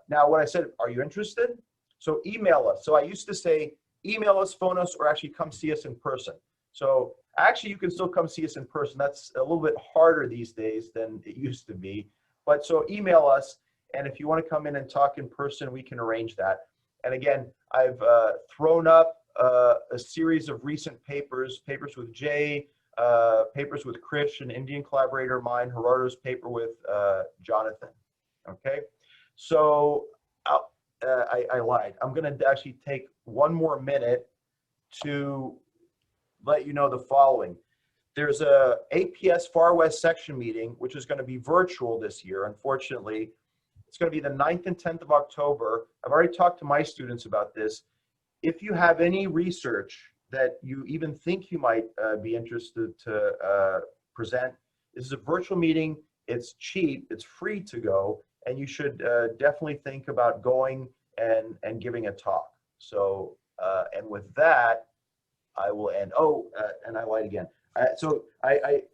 Now, when I said, are you interested? So email us. So I used to say, email us, phone us, or actually come see us in person. So actually, you can still come see us in person. That's a little bit harder these days than it used to be. But so email us, and if you want to come in and talk in person, we can arrange that. And again, I've thrown up a series of recent papers with Jay, papers with Krish, an Indian collaborator of mine, Gerardo's paper with Jonathan. Okay, so I lied. I'm going to actually take one more minute to let you know the following. There's a APS Far West section meeting, which is going to be virtual this year, unfortunately. It's going to be the 9th and 10th of October. I've already talked to my students about this. If you have any research that you even think you might be interested to present, this is a virtual meeting. It's cheap, it's free to go, and you should definitely think about going and giving a talk. So, and with that, I will end. Oh, and I lied again. So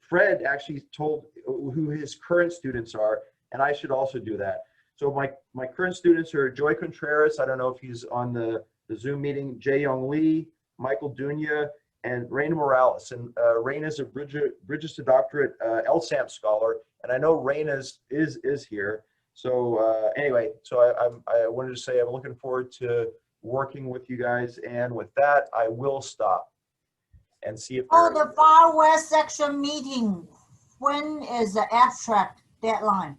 Fred actually told who his current students are, and I should also do that. So my current students are Joy Contreras. I don't know if he's on the Zoom meeting. Jae Young Lee, Michael Dunya, and Raina Morales. And Raina is a Bridges to Doctorate LSAM scholar, and I know Raina is here. So anyway, so I wanted to say I'm looking forward to working with you guys, and with that, I will stop and see if the Far West section meeting. When is the abstract deadline?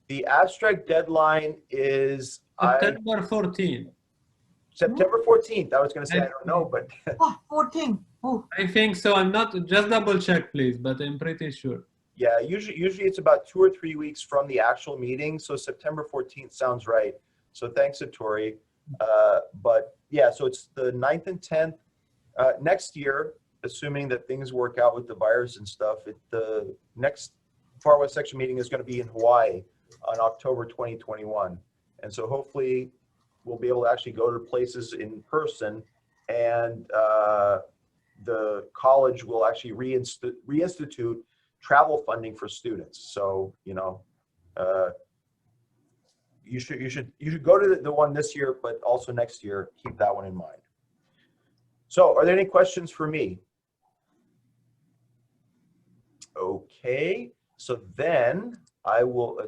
The abstract deadline is September 14th. September 14th. I was going to say I don't know, but 14. Ooh. I think so. I'm not, just double check, please, but I'm pretty sure. yeah, usually it's about 2 or 3 weeks from the actual meeting. So September 14th sounds right. So thanks, Ettori. But yeah, so it's the 9th and 10th next year, assuming that things work out with the virus and stuff. The next Far West section meeting is going to be in Hawaii on October 2021. And so hopefully we'll be able to actually go to places in person, and the college will actually reinstitute travel funding for students. So, you know, you should go to the one this year, but also next year, keep that one in mind. So are there any questions for me? Okay, so then I will,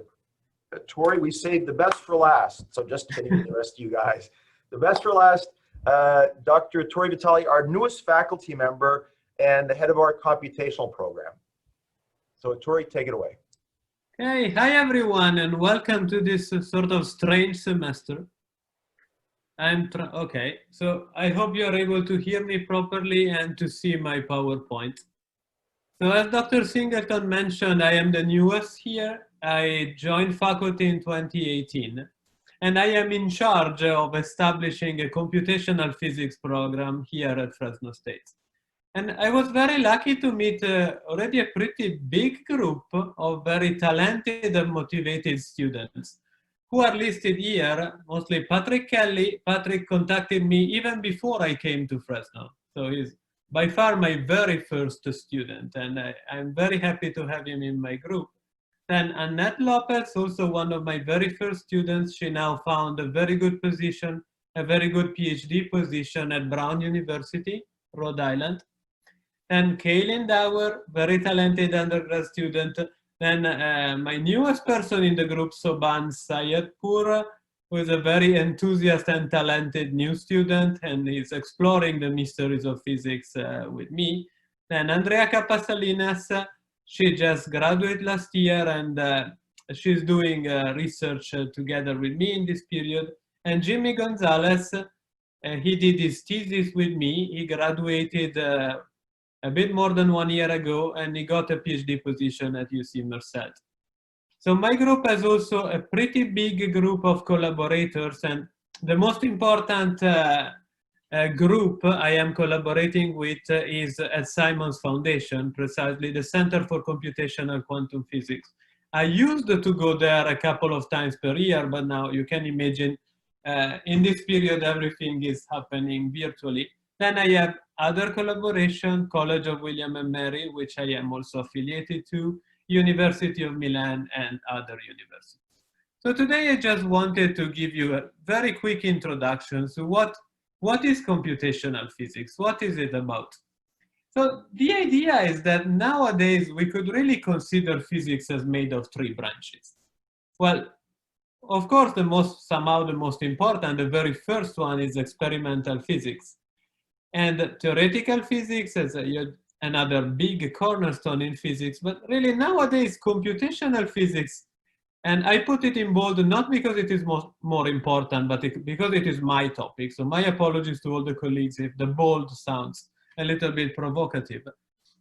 Tori, we saved the best for last. So just kidding, the rest of you guys. The best for last, Dr. Ettori Vitali, our newest faculty member and the head of our computational program. So Ettori, take it away. Okay, hi everyone, and welcome to this sort of strange semester. Okay, so I hope you're able to hear me properly and to see my PowerPoint. So as Dr. Singleton mentioned, I am the newest here. I joined faculty in 2018, and I am in charge of establishing a computational physics program here at Fresno State. And I was very lucky to meet already a pretty big group of very talented and motivated students who are listed here, mostly Patrick Kelly. Patrick contacted me even before I came to Fresno. So he's by far my very first student, and I'm very happy to have him in my group. Then Annette Lopez, also one of my very first students. She now found a very good position, a very good PhD position at Brown University, Rhode Island. And Kaylin Dower, very talented undergrad student. Then my newest person in the group, Soban Sayedpur, who is a very enthusiastic and talented new student, and is exploring the mysteries of physics with me. Then Andrea Capasalinas, she just graduated last year, and she's doing research together with me in this period. And Jimmy Gonzalez, he did his thesis with me. He graduated a bit more than 1 year ago, and he got a PhD position at UC Merced. So my group has also a pretty big group of collaborators, and the most important group I am collaborating with is at Simons Foundation, precisely the Center for Computational Quantum Physics. I used to go there a couple of times per year, but now you can imagine in this period everything is happening virtually. Then I have other collaboration, College of William and Mary, which I am also affiliated to, University of Milan, and other universities. So today I just wanted to give you a very quick introduction to what is computational physics, what is it about? So the idea is that nowadays we could really consider physics as made of 3 branches. Well, of course, somehow the most important, the very first one is experimental physics. And theoretical physics is another big cornerstone in physics, but really nowadays computational physics, and I put it in bold not because it is more important, but because it is my topic. So my apologies to all the colleagues if the bold sounds a little bit provocative.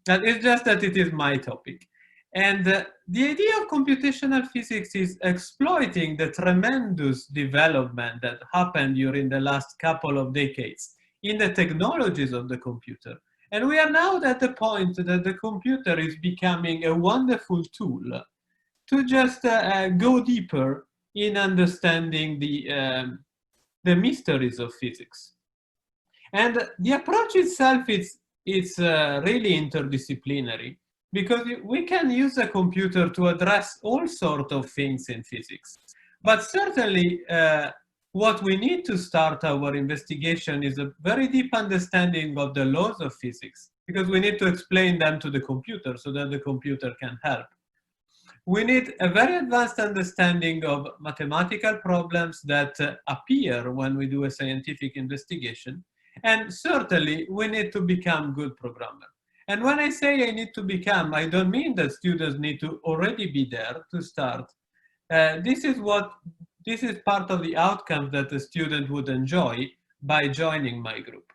That is just that it is my topic. And the idea of computational physics is exploiting the tremendous development that happened during the last couple of decades in the technologies of the computer. And we are now at the point that the computer is becoming a wonderful tool to just go deeper in understanding the mysteries of physics. And the approach itself is really interdisciplinary, because we can use a computer to address all sorts of things in physics. But certainly, what we need to start our investigation is a very deep understanding of the laws of physics, because we need to explain them to the computer so that the computer can help. We need a very advanced understanding of mathematical problems that appear when we do a scientific investigation. And certainly, we need to become good programmers. And when I say I need to become, I don't mean that students need to already be there to start. This is part of the outcome that the student would enjoy by joining my group.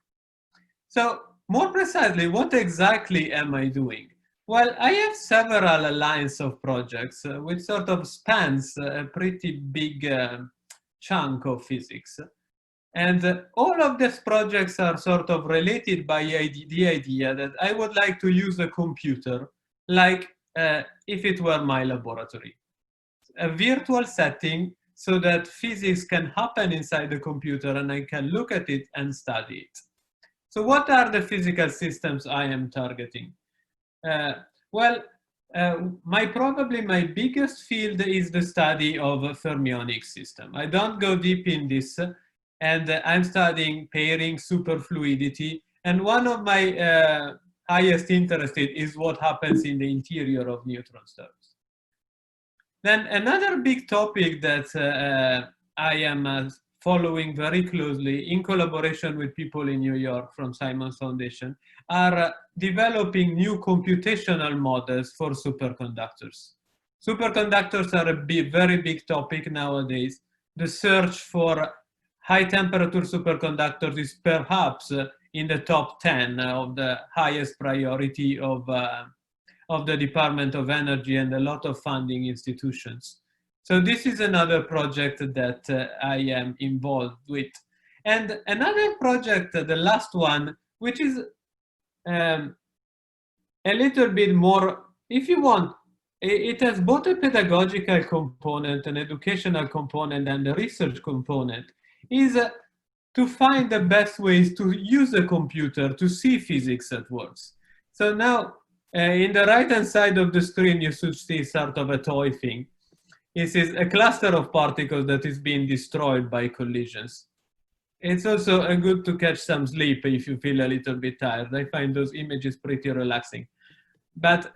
So more precisely, what exactly am I doing? Well, I have several lines of projects which sort of spans a pretty big chunk of physics. And all of these projects are sort of related by the idea that I would like to use a computer like if it were my laboratory. A virtual setting so that physics can happen inside the computer and I can look at it and study it. So what are the physical systems I am targeting? Probably my biggest field is the study of a fermionic system. I don't go deep in this, and I'm studying pairing, superfluidity, and one of my highest interest is what happens in the interior of neutron stars. Then another big topic that I am following very closely in collaboration with people in New York from Simons Foundation are developing new computational models for superconductors. Superconductors are a very big topic nowadays. The search for high temperature superconductors is perhaps in the top 10 of the highest priority of the Department of Energy and a lot of funding institutions. So this is another project that I am involved with. And another project, the last one, which is a little bit more, if you want, it has both a pedagogical component, an educational component, and a research component, is to find the best ways to use a computer to see physics that works. So now, in the right-hand side of the screen, you should see sort of a toy thing. This is a cluster of particles that is being destroyed by collisions. It's also good to catch some sleep if you feel a little bit tired. I find those images pretty relaxing. But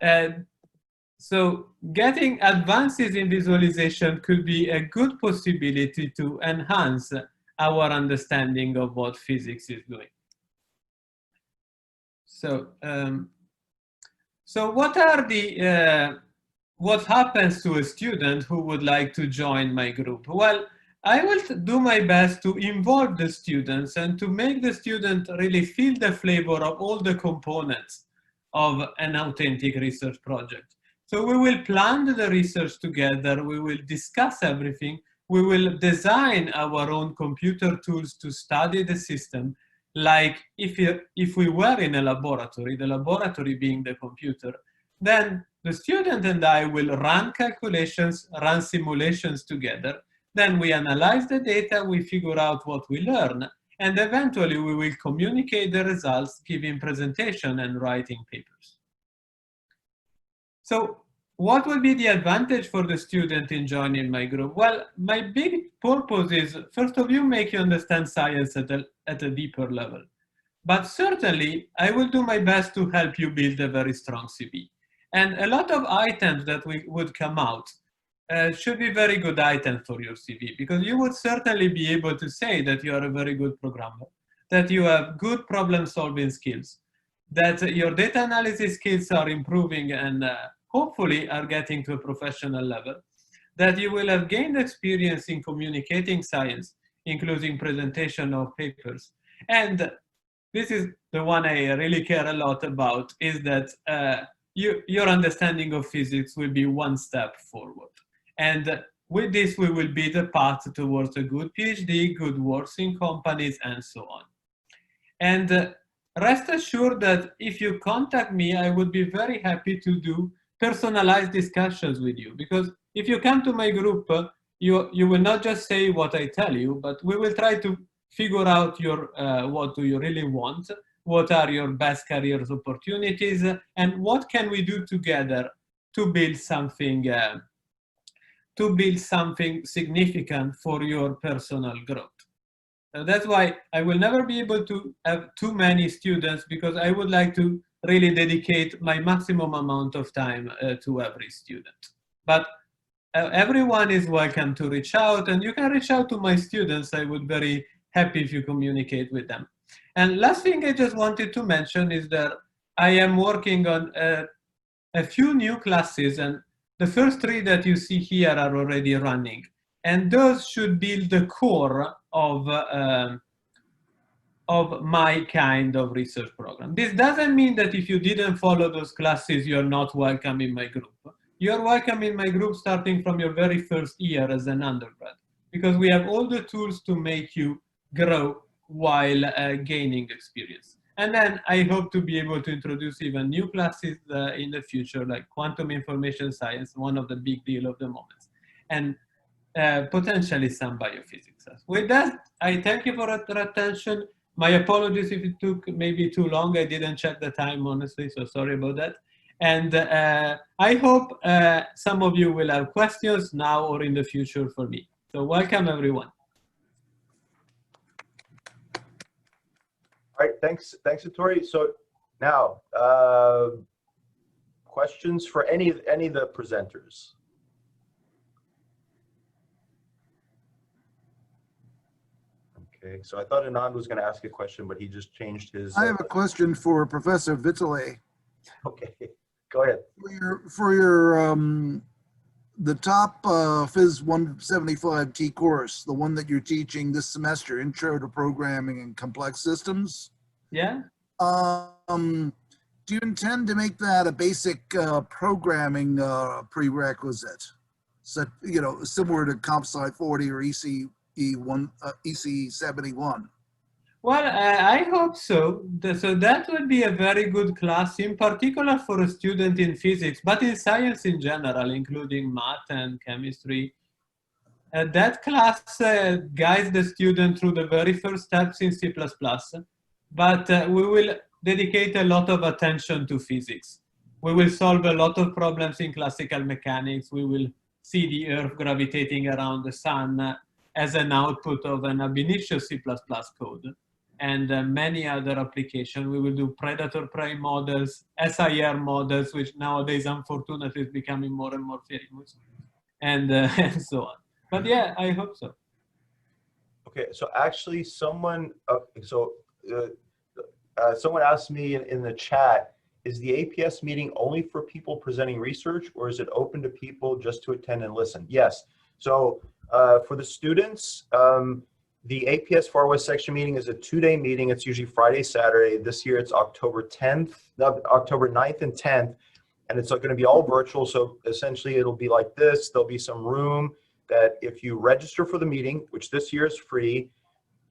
so getting advances in visualization could be a good possibility to enhance our understanding of what physics is doing. So, so what are the what happens to a student who would like to join my group? Well, I will do my best to involve the students and to make the student really feel the flavor of all the components of an authentic research project. So we will plan the research together, we will discuss everything, we will design our own computer tools to study the system, like if we were in a laboratory, the laboratory being the computer. Then the student and I will run calculations, run simulations together. Then we analyze the data, we figure out what we learn, and eventually we will communicate the results, giving presentation and writing papers. So what will be the advantage for the student in joining my group? Well, my big purpose is, first of all, make you understand science at a deeper level. But certainly, I will do my best to help you build a very strong CV. And a lot of items that would come out should be very good items for your CV, because you would certainly be able to say that you are a very good programmer, that you have good problem-solving skills, that your data analysis skills are improving and hopefully are getting to a professional level, that you will have gained experience in communicating science, including presentation of papers. And this is the one I really care a lot about, is that your understanding of physics will be one step forward. And with this, we will be the path towards a good PhD, good works in companies, and so on. And rest assured that if you contact me, I would be very happy to do personalized discussions with you. Because if you come to my group, you will not just say what I tell you, but we will try to figure out your what do you really want, what are your best career opportunities, and what can we do together to build something significant for your personal growth. So that's why I will never be able to have too many students, because I would like to really dedicate my maximum amount of time to every student. But everyone is welcome to reach out, and you can reach out to my students. I would be very happy if you communicate with them. And last thing I just wanted to mention is that I am working on a few new classes, and the first 3 that you see here are already running. And those should build the core of my kind of research program. This doesn't mean that if you didn't follow those classes, you're not welcome in my group. You're welcome in my group starting from your very first year as an undergrad, because we have all the tools to make you grow while gaining experience. And then I hope to be able to introduce even new classes in the future, like quantum information science, one of the big deal of the moment, and potentially some biophysics. With that, I thank you for your attention. My apologies if it took maybe too long. I didn't check the time, honestly, so sorry about that. And I hope some of you will have questions now or in the future for me. So welcome, everyone. All right, thanks, Ettori. So now, questions for any of the presenters? Okay, so I thought Anand was going to ask a question, but he just changed his. I have a question for Professor Vitali. Okay, go ahead. For your the top Phys 175T course, the one that you're teaching this semester, Intro to Programming and Complex Systems. Yeah. Do you intend to make that a basic programming prerequisite? So, you know, similar to CompSci 40 or EC71? Well, I hope so. So that would be a very good class, in particular for a student in physics, but in science in general, including math and chemistry. That class guides the student through the very first steps in C++, but we will dedicate a lot of attention to physics. We will solve a lot of problems in classical mechanics. We will see the Earth gravitating around the sun as an output of an ab initio C++ code, and many other applications. We will do predator-prey models, SIR models, which nowadays, unfortunately, is becoming more and more famous, and, and so on. But yeah, I hope so. Okay, so actually someone, someone asked me in the chat, is the APS meeting only for people presenting research, or is it open to people just to attend and listen? Yes. So for the students, the APS Far West Section meeting is a 2-day meeting. It's usually Friday, Saturday. This year it's October 9th and 10th, and it's going to be all virtual. So essentially it'll be like this. There'll be some room that if you register for the meeting, which this year is free,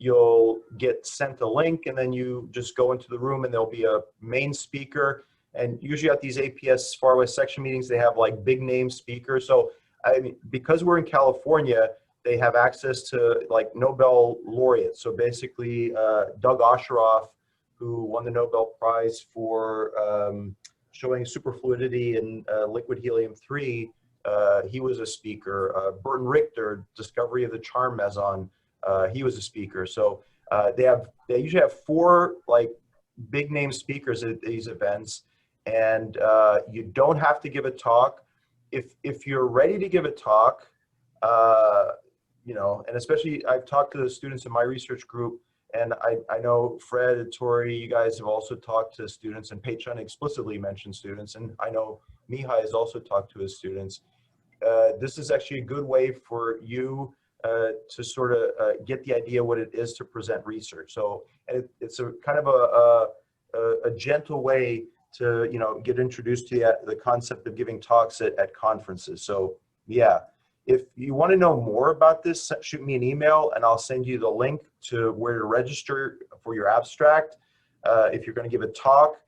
you'll get sent a link, and then you just go into the room, and there'll be a main speaker. And usually at these APS Far West Section meetings, they have like big name speakers. So I mean, because we're in California, they have access to like Nobel laureates. So basically, Doug Osheroff, who won the Nobel Prize for showing superfluidity in liquid helium-3, he was a speaker. Burton Richter, discovery of the charm meson, he was a speaker. So they usually have 4 like big name speakers at these events, and you don't have to give a talk. If you're ready to give a talk, you know, and especially I've talked to the students in my research group, and I know Fred, Ettori, you guys have also talked to students, and Pei-Chun explicitly mentioned students, and I know Mihai has also talked to his students. This is actually a good way for you to sort of get the idea what it is to present research. So, and it's a kind of a gentle way to, you know, get introduced to the concept of giving talks at conferences. So yeah, if you want to know more about this, shoot me an email and I'll send you the link to where to register for your abstract. If you're going to give a talk,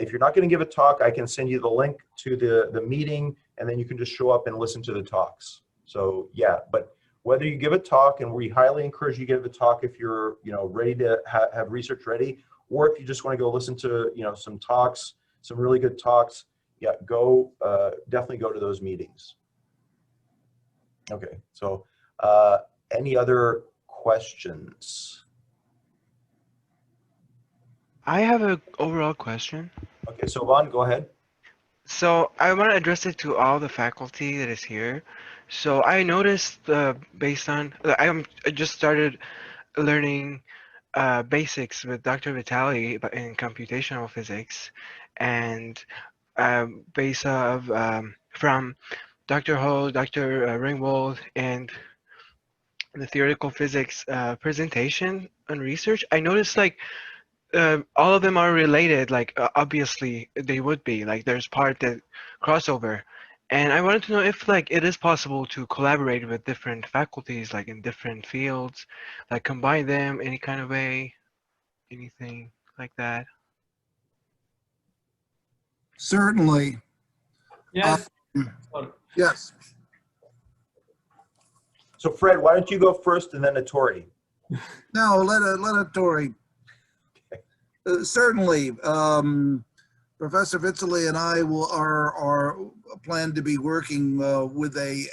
if you're not going to give a talk, I can send you the link to the meeting, and then you can just show up and listen to the talks. So yeah, but whether you give a talk, and we highly encourage you to give a talk if you're, you know, ready to have research ready, or if you just want to go listen to, you know, some talks, some really good talks, yeah, go, definitely go to those meetings. Okay, so any other questions? I have an overall question. Okay, so Vaughn, go ahead. So I want to address it to all the faculty that is here. So I noticed, based on, I just started learning basics with Dr. Vitali in computational physics, and based of from Dr. Ho, Dr. Ringwald, and the theoretical physics presentation and research, I noticed like all of them are related. Like obviously they would be. Like there's part that crossover, and I wanted to know if like it is possible to collaborate with different faculties, like in different fields, like combine them any kind of way, anything like that. Certainly. Yes. Yes. So Fred, why don't you go first and then Ettori? No, let Ettori. Certainly. Professor Vitali and I are plan to be working with a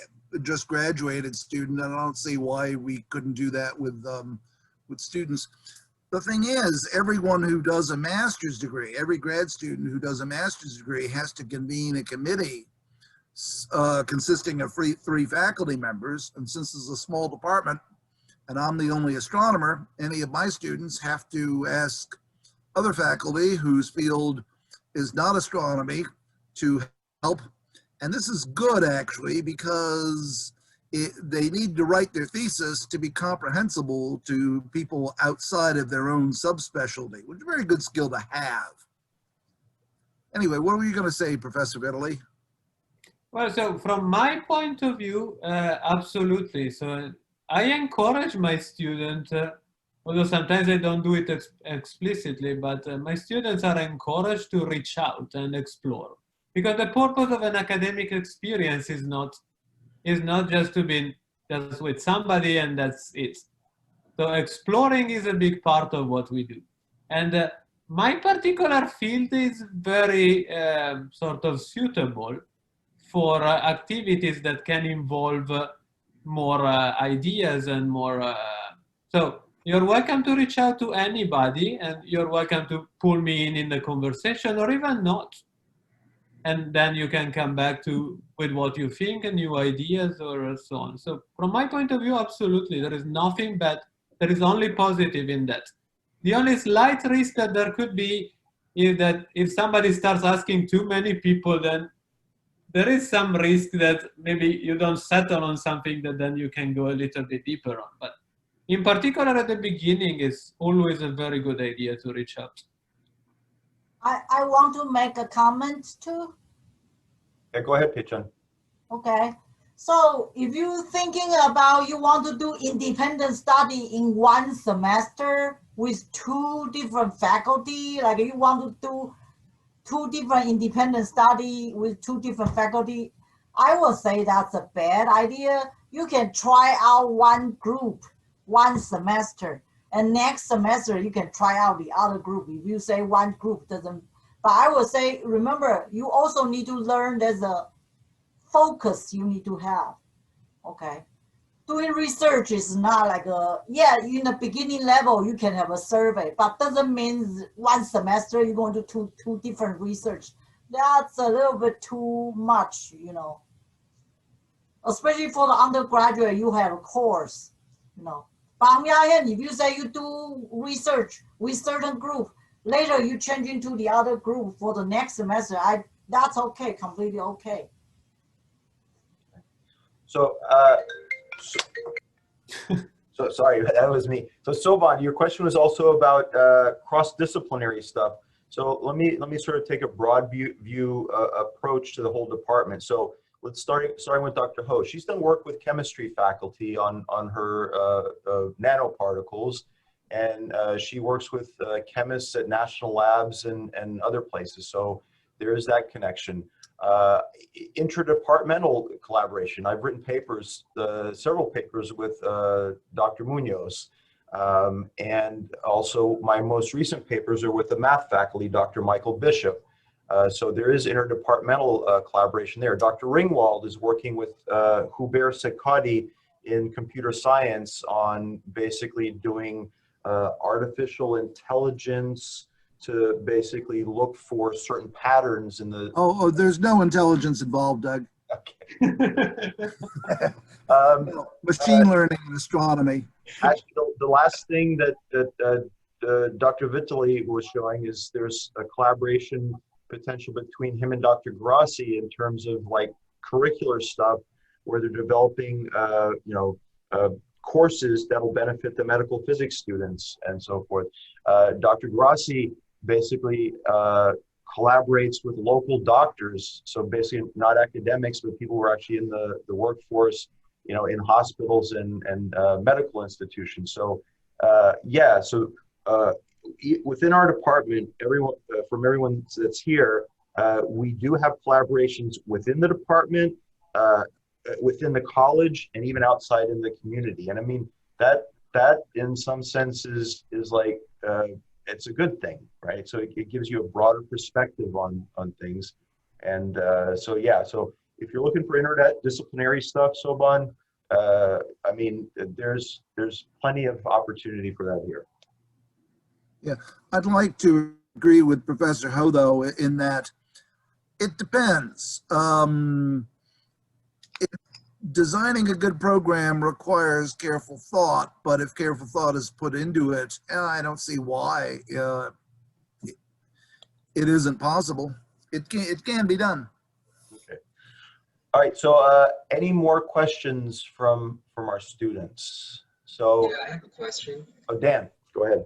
just graduated student, and I don't see why we couldn't do that with students. The thing is, everyone who does a master's degree, every grad student who does a master's degree has to convene a committee consisting of three faculty members. And since it's a small department and I'm the only astronomer, any of my students have to ask other faculty whose field is not astronomy to help. And this is good actually, because they need to write their thesis to be comprehensible to people outside of their own subspecialty, which is a very good skill to have. Anyway, what were you going to say, Professor Vitali? Well, so from my point of view, absolutely. So I encourage my students, although sometimes I don't do it explicitly, but my students are encouraged to reach out and explore. Because the purpose of an academic experience is not just to be just with somebody and that's it. So exploring is a big part of what we do. And my particular field is very sort of suitable for activities that can involve more ideas and more. So you're welcome to reach out to anybody, and you're welcome to pull me in the conversation, or even not. And then you can come back with what you think and new ideas or so on. So from my point of view, absolutely, there is nothing bad. There is only positive in that. The only slight risk that there could be is that if somebody starts asking too many people, then there is some risk that maybe you don't settle on something that then you can go a little bit deeper on. But in particular, at the beginning, it's always a very good idea to reach out. I want to make a comment too. Yeah, go ahead, Pei-Chun. Okay. So if you're thinking about you want to do independent study in one semester with two different faculty, like you want to do two different independent study with two different faculty, I would say that's a bad idea. You can try out one group, one semester, and next semester you can try out the other group. If you say one group doesn't, but I would say, remember, you also need to learn there's a focus you need to have, okay? Doing doing research is not like a, yeah, in the beginning level, you can have a survey, but doesn't mean one semester you're going to do two different research. That's a little bit too much, you know. Especially for the undergraduate, you have a course, you know. But on the other hand, if you say you do research with certain group, later you change into the other group for the next semester, that's okay, completely okay. So, so sorry, that was me. So Soban, your question was also about cross-disciplinary stuff. So let me sort of take a broad view approach to the whole department. So let's starting with Dr. Ho. She's done work with chemistry faculty on her nanoparticles, and she works with chemists at national labs and other places. So there is that connection. Interdepartmental collaboration. I've written papers, several papers with Dr. Munoz. And also my most recent papers are with the math faculty, Dr. Michael Bishop. So there is interdepartmental collaboration there. Dr. Ringwald is working with Hubert Sekadi in computer science on basically doing artificial intelligence to basically look for certain patterns in the... Oh, there's no intelligence involved, Doug. Okay. Machine learning and astronomy. Actually, the last thing that Dr. Vitali was showing is there's a collaboration potential between him and Dr. Garasi in terms of like curricular stuff, where they're developing, courses that will benefit the medical physics students and so forth. Dr. Garasi basically collaborates with local doctors, so basically not academics, but people who are actually in the workforce, you know, in hospitals and medical institutions. So yeah, so within our department, everyone from everyone that's here, we do have collaborations within the department, within the college, and even outside in the community. And I mean that in some senses is like it's a good thing, right? So it gives you a broader perspective on things. And so yeah, so if you're looking for interdisciplinary stuff, Soban, I mean, there's plenty of opportunity for that here. Yeah, I'd like to agree with Professor Ho, though, in that it depends. Designing a good program requires careful thought, but if careful thought is put into it, I don't see why it isn't possible. It can be done. Okay. All right. So, any more questions from our students? So, yeah, I have a question. Oh, Dan, go ahead.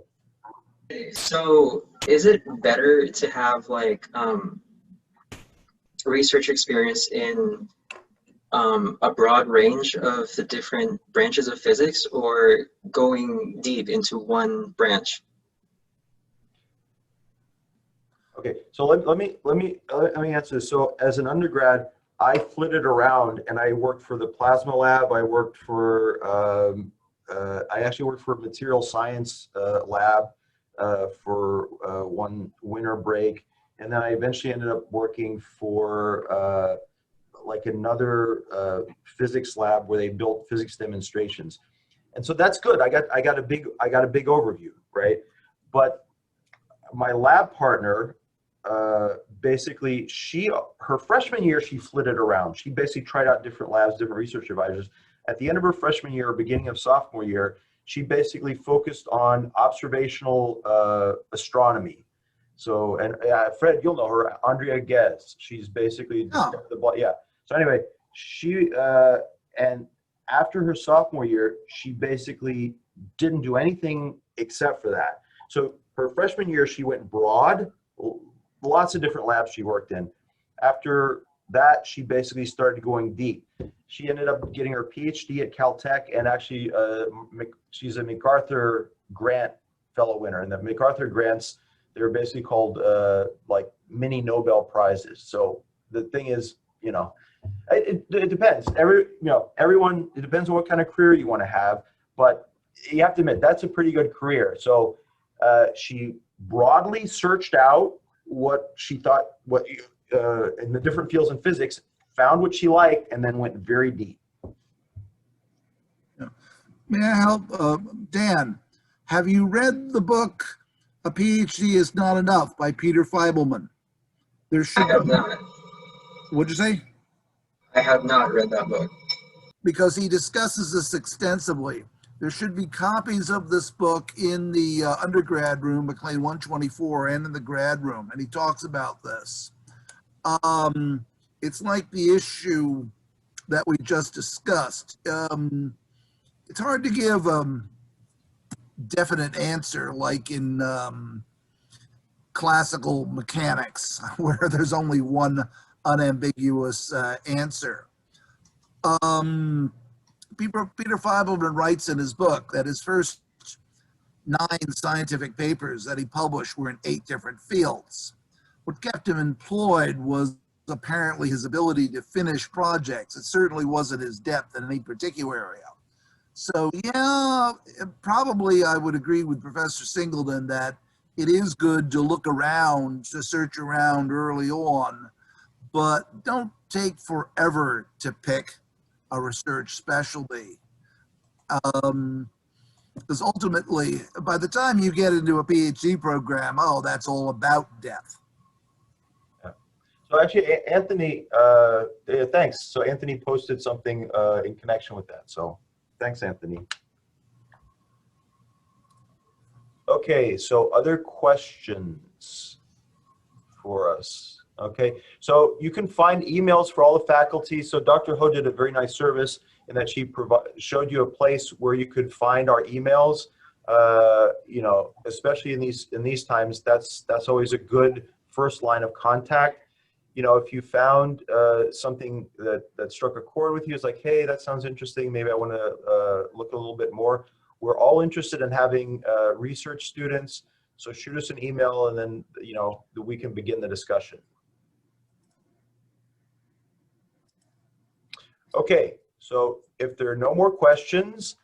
So, is it better to have like research experience in a broad range of the different branches of physics, or going deep into one branch? Okay, so let me answer this. So as an undergrad, I flitted around and I worked for the plasma lab. I worked for I actually worked for a material science lab for one winter break, and then I eventually ended up working for like another physics lab where they built physics demonstrations. And so that's good. I got a big overview, right? But my lab partner, basically her freshman year, she flitted around. She basically tried out different labs, different research advisors. At the end of her freshman year, beginning of sophomore year, she basically focused on observational astronomy. So, and Fred, you'll know her, Andrea Guez. She's basically yeah. So anyway, she and after her sophomore year, she basically didn't do anything except for that. So her freshman year, she went broad, lots of different labs she worked in. After that, she basically started going deep. She ended up getting her PhD at Caltech, and actually she's a MacArthur Grant Fellow winner. And the MacArthur Grants, they're basically called like mini Nobel Prizes. So the thing is, you know, it depends. Everyone, it depends on what kind of career you want to have, but you have to admit that's a pretty good career. So she broadly searched out what she thought, in the different fields in physics, found what she liked, and then went very deep. Yeah. May I help? Dan, have you read the book A PhD is Not Enough by Peter Feibelman? There I should have be, not. what'd you say? I have not read that book. Because he discusses this extensively. There should be copies of this book in the undergrad room, McLean 124, and in the grad room, and he talks about this. It's like the issue that we just discussed. It's hard to give a definite answer like in classical mechanics, where there's only one unambiguous answer. Peter Feibelman writes in his book that his first 9 scientific papers that he published were in 8 different fields. What kept him employed was apparently his ability to finish projects. It certainly wasn't his depth in any particular area. So yeah, probably I would agree with Professor Singleton that it is good to look around, to search around early on, but don't take forever to pick a research specialty. Because ultimately, by the time you get into a PhD program, oh, that's all about depth. Yeah. So actually, Anthony, thanks. So Anthony posted something in connection with that. So thanks, Anthony. Okay, so other questions for us? Okay, so you can find emails for all the faculty. So Dr. Ho did a very nice service in that she showed you a place where you could find our emails. You know, especially in these times, that's always a good first line of contact. You know, if you found something that struck a chord with you, it's like, hey, that sounds interesting. Maybe I want to look a little bit more. We're all interested in having research students. So shoot us an email, and then we can begin the discussion. Okay, so if there are no more questions,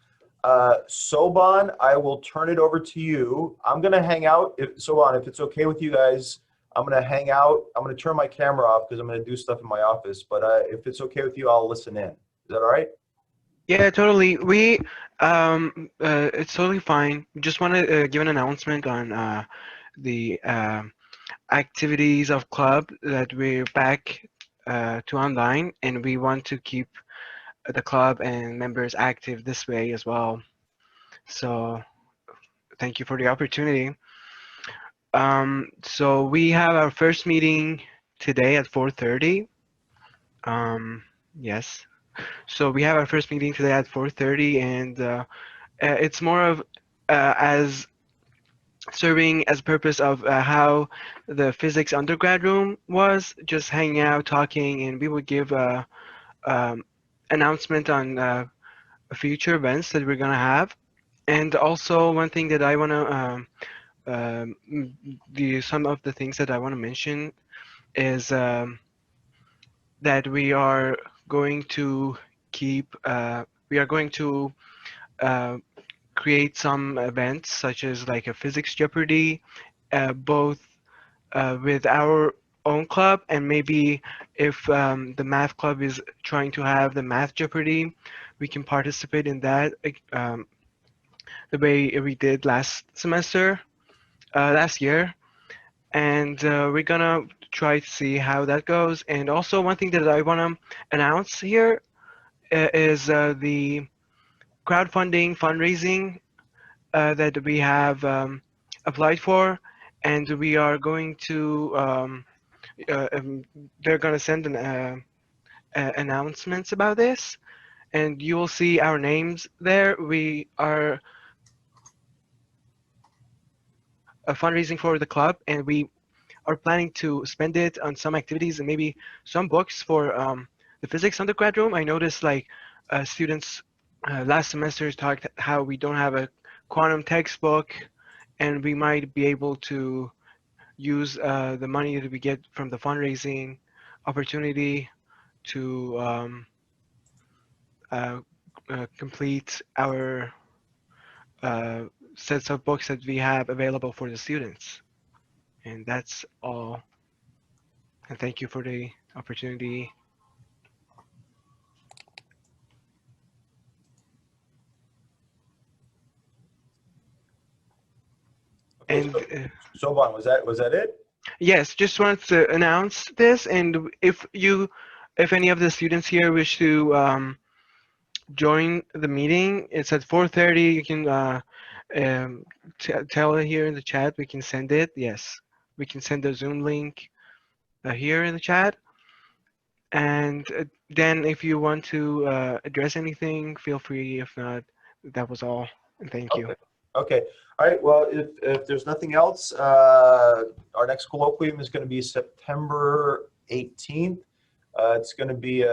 Soban, I will turn it over to you. I'm going to hang out. Soban, if it's okay with you guys, I'm going to hang out. I'm going to turn my camera off because I'm going to do stuff in my office. But if it's okay with you, I'll listen in. Is that all right? Yeah, totally. It's totally fine. Just want to give an announcement on the activities of club that we're back to online, and we want to keep the club and members active this way as well. So thank you for the opportunity. So we have our first meeting today at 4:30. Yes. So we have our first meeting today at 4:30, and it's more of as serving as purpose of how the physics undergrad room was, just hanging out, talking, and we would give a announcement on future events that we're gonna have. And also one thing that I wanna some of the things that I want to mention is that we are going to create some events such as like a physics Jeopardy, both with our own club, and maybe if the math club is trying to have the math Jeopardy, we can participate in that the way we did last year. And we're gonna try to see how that goes. And also one thing that I want to announce here is the crowdfunding fundraising that we have applied for, and we are going to they're going to send announcements about this, and you will see our names there. We are fundraising for the club, and we are planning to spend it on some activities and maybe some books for the physics undergrad room. I noticed like students last semester talked how we don't have a quantum textbook, and we might be able to use the money that we get from the fundraising opportunity to complete our sets of books that we have available for the students. And that's all. And thank you for the opportunity. And Soban, was that it? yes, just wanted to announce this. And if any of the students here wish to join the meeting, it's at 4:30. You can tell it here in the chat. We can send it. Yes, we can send the Zoom link here in the chat. And then if you want to address anything, feel free. If not, that was all. And thank you. Okay. All right. Well, if there's nothing else, our next colloquium is going to be September 18th. It's going to be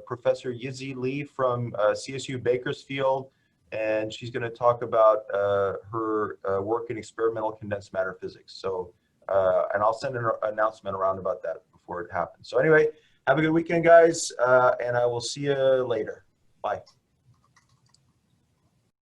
Professor Yizhi Lee from CSU Bakersfield, and she's going to talk about her work in experimental condensed matter physics. So, and I'll send an announcement around about that before it happens. So anyway, have a good weekend, guys, and I will see you later. Bye.